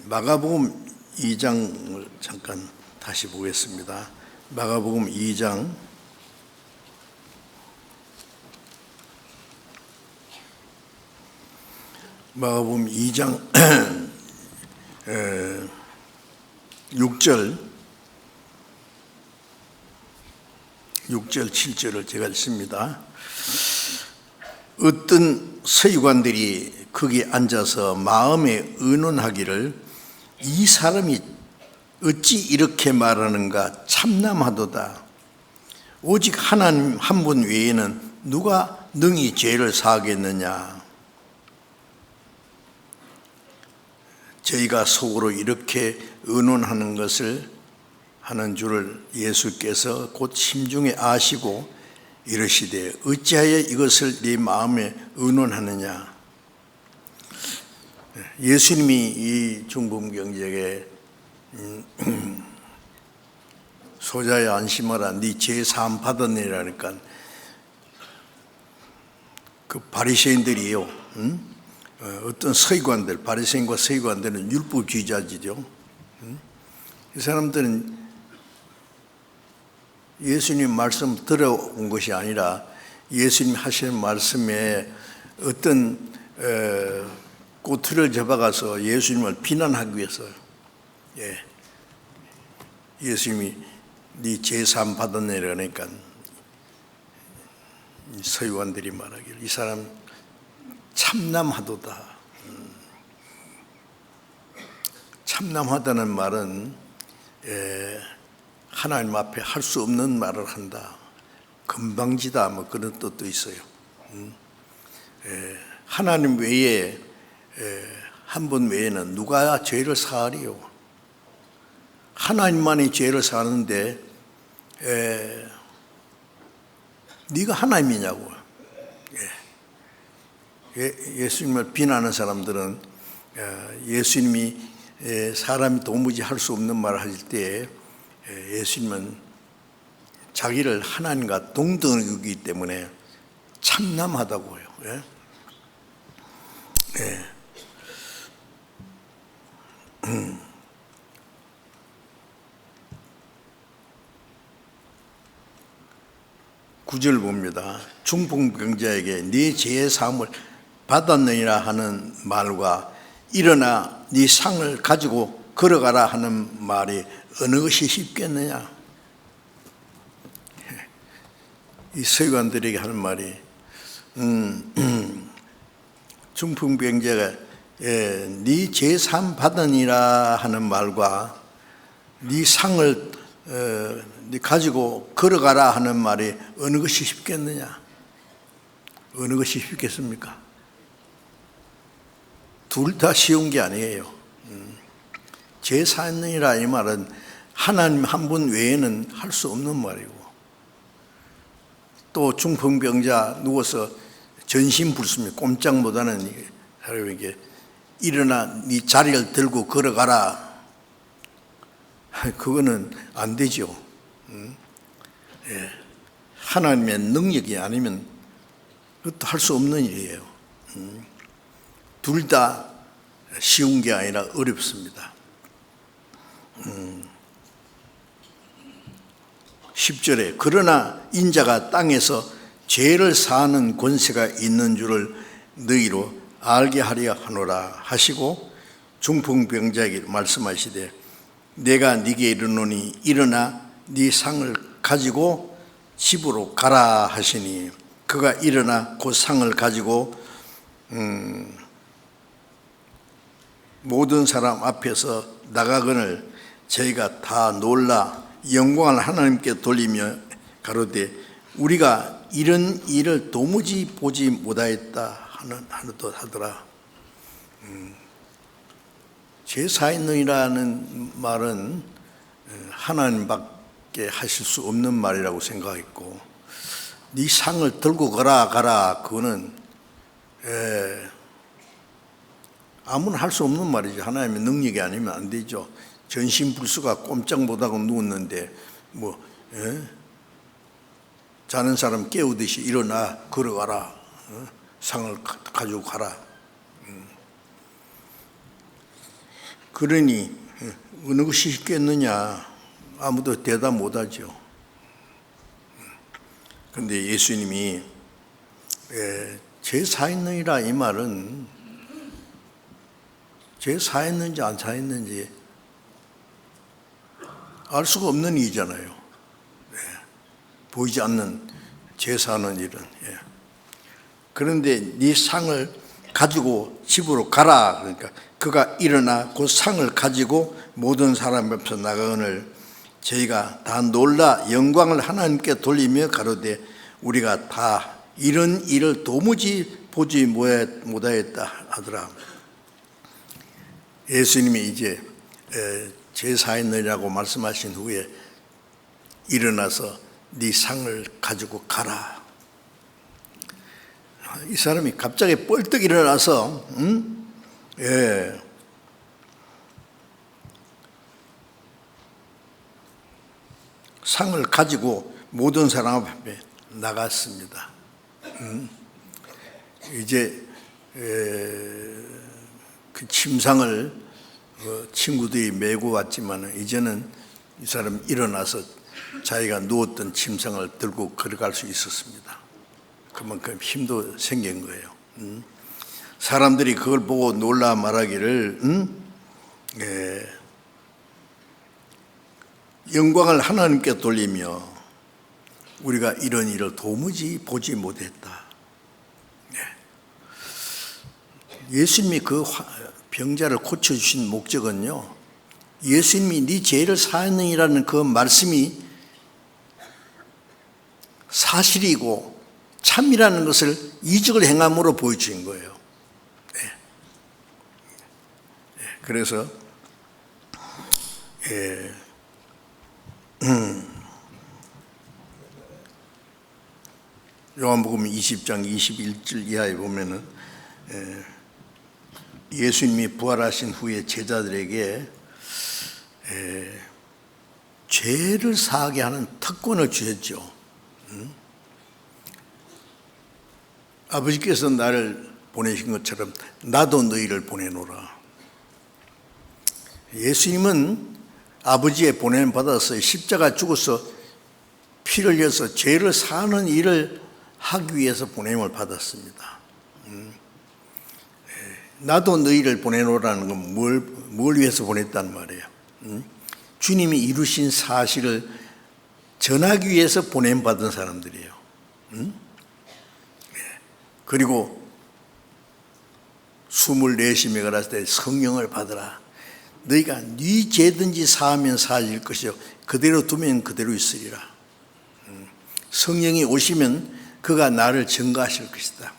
마가복음 2장을 잠깐 다시 보겠습니다. 마가복음 2장 6절 7절을 제가 읽습니다. 어떤 서기관들이 거기 앉아서 마음에 의논하기를 이 사람이 어찌 이렇게 말하는가 참남하도다. 오직 하나님 한 분 외에는 누가 능히 죄를 사하겠느냐. 저희가 속으로 이렇게 의논하는 것을 하는 줄을 예수께서 곧 심중에 아시고 이르시되 어찌하여 이것을 네 마음에 의논하느냐. 예수님이 이 중풍병자에게 소자야 안심하라, 네 죄 사함 받았느니라니까 그 바리새인들이요, 어떤 서기관들, 바리새인과 서기관들은 율법주의자지죠. 이 사람들은 예수님 말씀 들어온 것이 아니라 예수님 하시는 말씀에 어떤 꼬투리를 잡아가서 예수님을 비난하기 위해서 예수님이 네 제사함 받았네 그러니까 서기관들이 말하기를 이 사람 참남하도다. 참남하다는 말은 하나님 앞에 할 수 없는 말을 한다, 건방지다, 뭐 그런 뜻도 있어요. 하나님 외에 한 분 외에는 누가 죄를 사하리요. 하나님만이 죄를 사하는데 네가 하나님이냐고. 예수님을 비난하는 사람들은 예수님이 사람이 도무지 할 수 없는 말을 할 때 예수님은 자기를 하나님과 동등이기 때문에 참남하다고 해요. 구절 봅니다. 중풍병자에게 네 죄의 사함을 받았느니라 하는 말과 일어나 네 상을 가지고 걸어가라 하는 말이 어느 것이 쉽겠느냐. 이 서기관들에게 하는 말이 중풍병자가 네 죄 사함 받으니라 하는 말과 네 상을 네 가지고 걸어가라 하는 말이 어느 것이 쉽겠느냐. 어느 것이 쉽겠습니까? 둘 다 쉬운 게 아니에요. 죄 사함이라 이 말은 하나님 한 분 외에는 할 수 없는 말이고, 또 중풍병자 누워서 전신불수입니다. 꼼짝 못하는 사람에게 일어나 네 자리를 들고 걸어가라. 그거는 안 되죠. 하나님의 능력이 아니면 그것도 할 수 없는 일이에요. 둘 다 쉬운 게 아니라 어렵습니다. 10절에 그러나 인자가 땅에서 죄를 사하는 권세가 있는 줄을 너희로 알게 하려 하노라 하시고 중풍병자에게 말씀하시되 내가 네게 이르노니 일어나 네 상을 가지고 집으로 가라 하시니 그가 일어나 그 상을 가지고 모든 사람 앞에서 나가거늘 저희가 다 놀라 영광을 하나님께 돌리며 가로되 우리가 이런 일을 도무지 보지 못하였다 하더라. 제사했느니라는 말은 하나님밖에 하실 수 없는 말이라고 생각했고, 네 상을 들고 가라 그거는 아무나 할 수 없는 말이죠. 하나님의 능력이 아니면 안 되죠. 전신불수가 꼼짝 못하고 누웠는데 자는 사람 깨우듯이 일어나 걸어가라, 상을 가지고 가라. 그러니 어느 것이 쉽겠느냐, 아무도 대답 못하죠. 그런데 예수님이 제사했느니라 이 말은 제사했는지 안 사했는지 알 수가 없는 일이잖아요. 보이지 않는 제사하는 일은. 그런데 네 상을 가지고 집으로 가라. 그러니까 그가 일어나 그 상을 가지고 모든 사람 앞에서 나가거늘 저희가 다 놀라 영광을 하나님께 돌리며 가로되 우리가 다 이런 일을 도무지 보지 못하였다 하더라. 예수님이 이제 제사했느냐고 말씀하신 후에 일어나서 네 상을 가지고 가라. 이 사람이 갑자기 뻘떡 일어나서 상을 가지고 모든 사람 앞에 나갔습니다. 이제 그 침상을 친구들이 메고 왔지만 이제는 이 사람 일어나서 자기가 누웠던 침상을 들고 걸어갈 수 있었습니다. 그만큼 힘도 생긴 거예요. 사람들이 그걸 보고 놀라 말하기를 영광을 하나님께 돌리며 우리가 이런 일을 도무지 보지 못했다. 예수님이 그 병자를 고쳐주신 목적은요, 예수님이 네 죄를 사했느니라는 그 말씀이 사실이고 참이라는 것을 이적을 행함으로 보여주신 거예요. 그래서 요한복음 20장 21절 이하에 보면은 예수님이 부활하신 후에 제자들에게 죄를 사하게 하는 특권을 주셨죠. 아버지께서 나를 보내신 것처럼 나도 너희를 보내노라. 예수님은 아버지의 보냄 받아서 십자가 죽어서 피를 흘려서 죄를 사하는 일을 하기 위해서 보냄을 받았습니다. 나도 너희를 보내노라는 건 뭘 위해서 보냈단 말이에요. 주님이 이루신 사실을 전하기 위해서 보냄 받은 사람들이에요. 그리고 숨을 내쉬며 가라사대 때 성령을 받으라. 너희가 네 죄든지 사하면 사해질 것이요 그대로 두면 그대로 있으리라. 성령이 오시면 그가 나를 증거하실 것이다.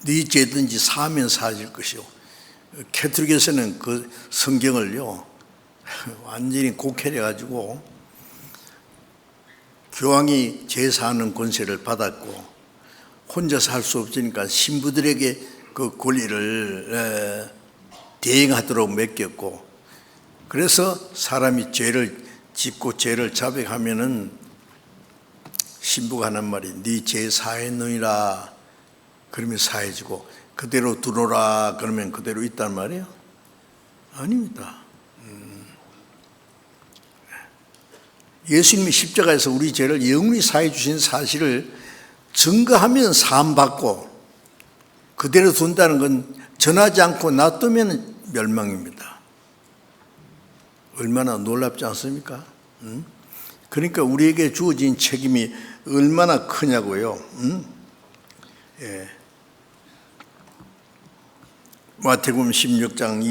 네 죄든지 사하면 사해질 것이요. 캐톨릭에서는 그 성경을요 완전히 곡해려가지고 교황이 제사하는 권세를 받았고 혼자서 할 수 없으니까 신부들에게 그 권리를 대행하도록 맡겼고, 그래서 사람이 죄를 짓고 죄를 자백하면은 신부가 하는 말이 네 죄 사했느니라 그러면 사해지고 그대로 두노라 그러면 그대로 있단 말이에요? 아닙니다. 예수님이 십자가에서 우리 죄를 영원히 사해 주신 사실을 증거하면 사함받고 그대로 둔다는 건 전하지 않고 놔두면 멸망입니다. 얼마나 놀랍지 않습니까? 그러니까 우리에게 주어진 책임이 얼마나 크냐고요. 예. 마태복음 16장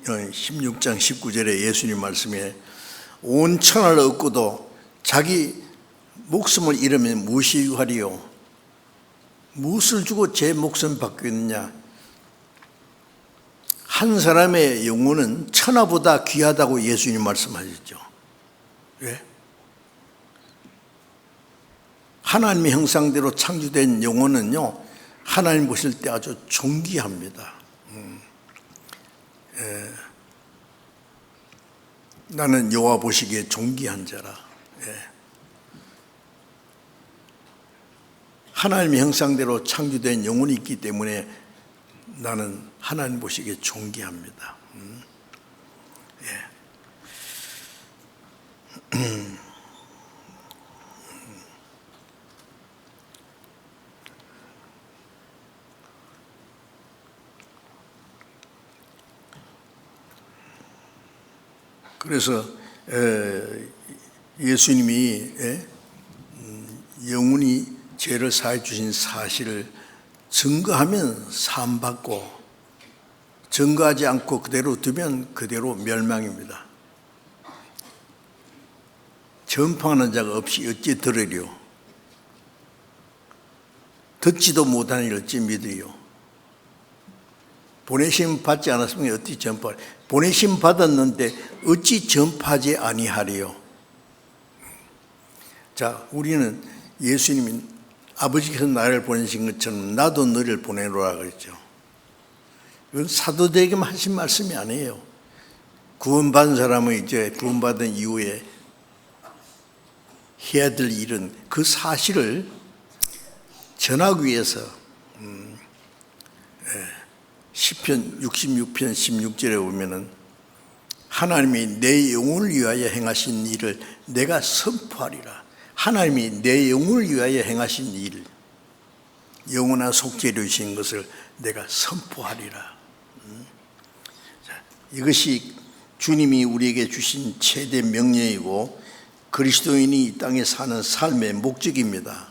19절에 예수님 말씀에 온 천하를 얻고도 자기 목숨을 잃으면 무엇이 유하리요? 무엇을 주고 제 목숨 받겠느냐? 한 사람의 영혼은 천하보다 귀하다고 예수님 말씀하셨죠. 왜? 하나님의 형상대로 창조된 영혼은요, 하나님 보실 때 아주 존귀합니다. 나는 여호와 보시기에 존귀한 자라. 하나님의 형상대로 창조된 영혼이 있기 때문에 나는 하나님 보시기에 존귀합니다. 그래서 예수님이 영원히 죄를 사해 주신 사실을 증거하면 사함받고 증거하지 않고 그대로 두면 그대로 멸망입니다. 전파하는 자가 없이 어찌 들으리요? 듣지도 못하는 일 어찌 믿으리요? 보내심 받지 않았으면 어찌 전파? 보내심 받았는데 어찌 전파하지 아니하리요? 자, 우리는 예수님이 아버지께서 나를 보내신 것처럼 나도 너를 보내노라 그랬죠. 이건 사도들에게만 하신 말씀이 아니에요. 구원받은 사람은 이제 구원받은 이후에 해야 될 일은 그 사실을 전하기 위해서 시편 66편 16절에 보면은 하나님이 내 영혼을 위하여 행하신 일을 내가 선포하리라. 하나님이 내 영혼을 위하여 행하신 일, 영원한 속죄를 주신 것을 내가 선포하리라. 이것이 주님이 우리에게 주신 최대 명령이고 그리스도인이 이 땅에 사는 삶의 목적입니다.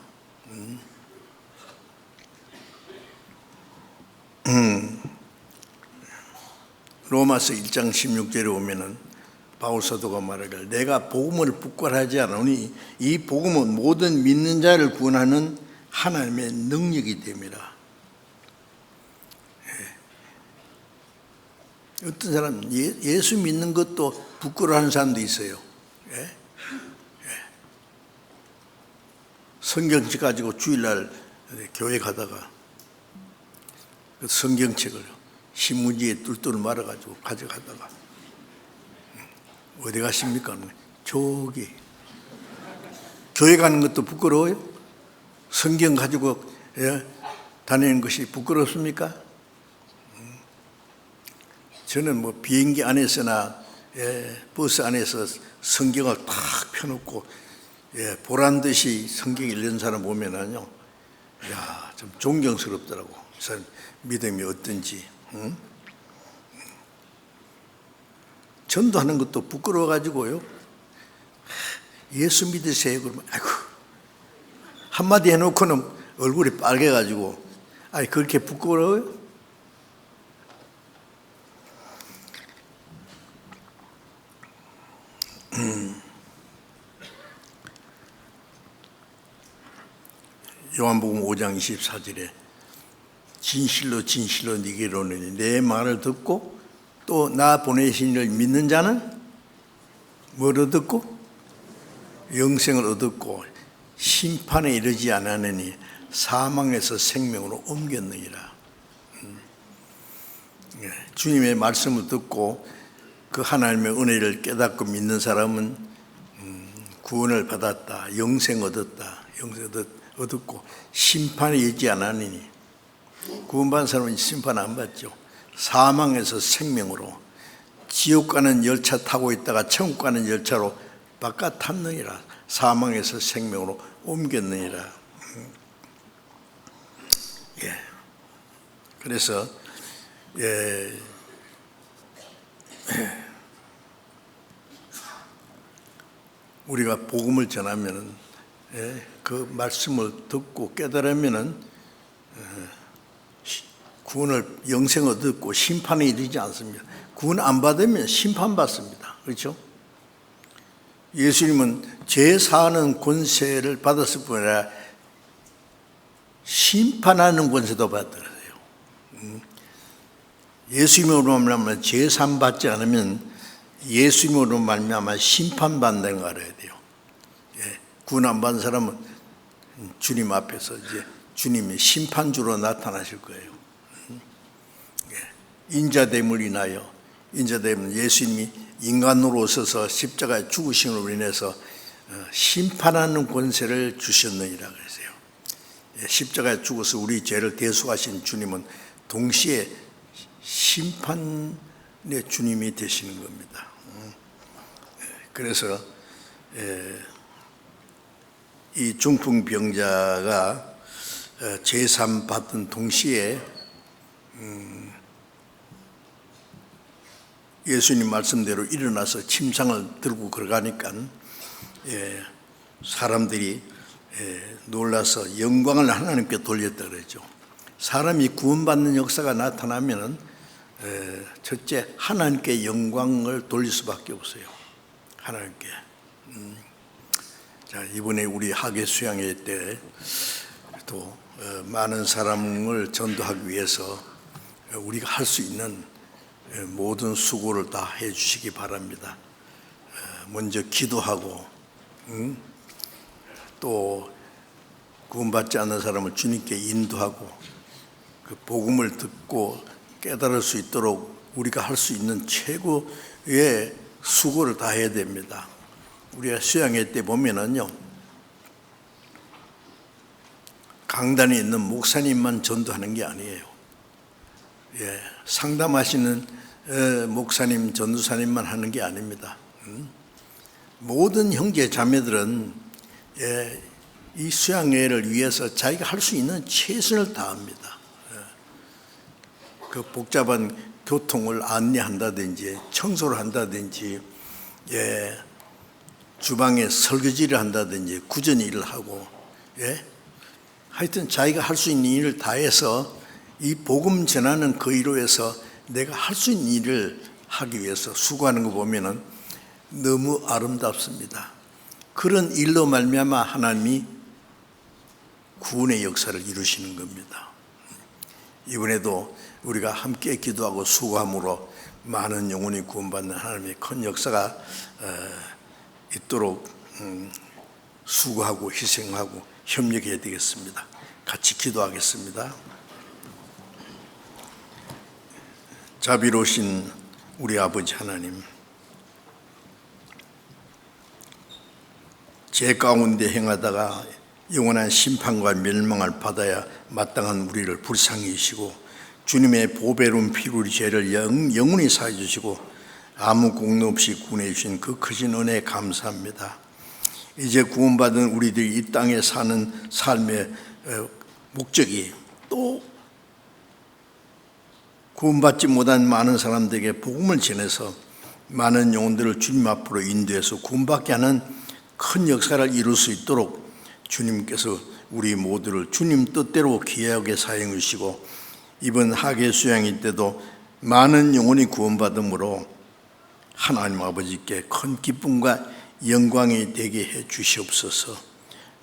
로마서 1장 16절에 보면은 바울 사도가 말하기를 내가 복음을 부끄러워하지 않으니 이 복음은 모든 믿는 자를 구원하는 하나님의 능력이 됩니다. 어떤 사람은 예수 믿는 것도 부끄러워하는 사람도 있어요. 성경책 가지고 주일날 교회 가다가 그 성경책을 신문지에 뚫뚫 말아가지고 가져가다가 어디 가십니까? 저기 교회 가는 것도 부끄러워요? 성경 가지고 다니는 것이 부끄럽습니까? 저는 뭐 비행기 안에서나 버스 안에서 성경을 탁 펴놓고 보란 듯이 성경 읽는 사람 보면은요, 야, 좀 존경스럽더라고. 그 사람 믿음이 어떤지. 전도하는 것도 부끄러워가지고요. 예수 믿으세요. 그러면 아이고 한마디 해놓고는 얼굴이 빨개가지고 아니 그렇게 부끄러워요? 요한복음 5장 24절에 진실로 진실로 네게 이르노니 내 말을 듣고 또 나 보내신 이를 믿는 자는 뭘 얻었고? 영생을 얻었고 심판에 이르지 않았느니 사망에서 생명으로 옮겼느니라. 주님의 말씀을 듣고 그 하나님의 은혜를 깨닫고 믿는 사람은 구원을 받았다, 영생 얻었다, 영생 얻었고 심판에 이르지 않았느니 구원받은 사람은 심판 안 받죠. 사망에서 생명으로 지옥 가는 열차 타고 있다가 천국 가는 열차로 바깥 탔느니라. 사망에서 생명으로 옮겼느니라. 그래서 우리가 복음을 전하면은 그 말씀을 듣고 깨달으면은 구원을 영생을 얻고 심판에 이르지 않습니다. 구원 안 받으면 심판받습니다. 그렇죠? 예수님은 죄 사하는 권세를 받았을 뿐 아니라 심판하는 권세도 받았어요. 예수님으로 말미암아 죄 사함 받지 않으면 예수님으로 말미암아 심판받는 거 알아야 돼요. 구원 안 받은 사람은 주님 앞에서 이제 주님이 심판주로 나타나실 거예요. 인자됨을 인하여, 인자됨은 예수님이 인간으로 오셔서 십자가에 죽으심으로 인해서 심판하는 권세를 주셨느니라 그랬어요. 십자가에 죽어서 우리 죄를 대속하신 주님은 동시에 심판의 주님이 되시는 겁니다. 그래서 이 중풍병자가 제삼 받던 동시에 예수님 말씀대로 일어나서 침상을 들고 걸어가니까 사람들이 놀라서 영광을 하나님께 돌렸다 그랬죠. 사람이 구원받는 역사가 나타나면은 첫째 하나님께 영광을 돌릴 수밖에 없어요. 하나님께. 자, 이번에 우리 학예 수양회 때 또 많은 사람을 전도하기 위해서 우리가 할 수 있는 모든 수고를 다 해주시기 바랍니다. 먼저 기도하고 또 구원받지 않는 사람을 주님께 인도하고 그 복음을 듣고 깨달을 수 있도록 우리가 할 수 있는 최고의 수고를 다 해야 됩니다. 우리가 수양회 때 보면은요, 강단에 있는 목사님만 전도하는 게 아니에요. 상담하시는 목사님, 전도사님만 하는 게 아닙니다. 모든 형제 자매들은 이 수양회를 위해서 자기가 할 수 있는 최선을 다합니다. 그 복잡한 교통을 안내한다든지 청소를 한다든지 주방에 설거지를 한다든지 구전 일을 하고 하여튼 자기가 할 수 있는 일을 다해서 이 복음 전하는 그 일로 해서 내가 할 수 있는 일을 하기 위해서 수고하는 거 보면은 너무 아름답습니다. 그런 일로 말미암아 하나님이 구원의 역사를 이루시는 겁니다. 이번에도 우리가 함께 기도하고 수고함으로 많은 영혼이 구원받는 하나님의 큰 역사가 있도록 수고하고 희생하고 협력해야 되겠습니다. 같이 기도하겠습니다. 자비로우신 우리 아버지 하나님, 죄 가운데 행하다가 영원한 심판과 멸망을 받아야 마땅한 우리를 불쌍히 여기시고 주님의 보배로운 피로 우리 죄를 영원히 사해 주시고 아무 공로 없이 구원해 주신 그 크신 은혜에 감사합니다. 이제 구원받은 우리들이 이 땅에 사는 삶의 목적이 또 구원받지 못한 많은 사람들에게 복음을 전해서 많은 영혼들을 주님 앞으로 인도해서 구원받게 하는 큰 역사를 이룰 수 있도록 주님께서 우리 모두를 주님 뜻대로 귀하게 사용해 주시고 이번 학예 수양회 때도 많은 영혼이 구원받음으로 하나님 아버지께 큰 기쁨과 영광이 되게 해 주시옵소서.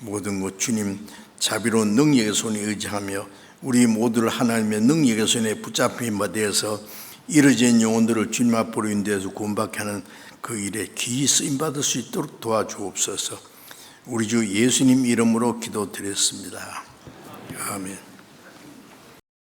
모든 것 주님 자비로운 능력의 손에 의지하며 우리 모두를 하나님의 능력의 손에 붙잡힌 바 되어서 이르진 영혼들을 주님 앞으로 인도해서 구원받게 하는 그 일에 귀히 쓰임받을 수 있도록 도와주옵소서. 우리 주 예수님 이름으로 기도드렸습니다. 아멘.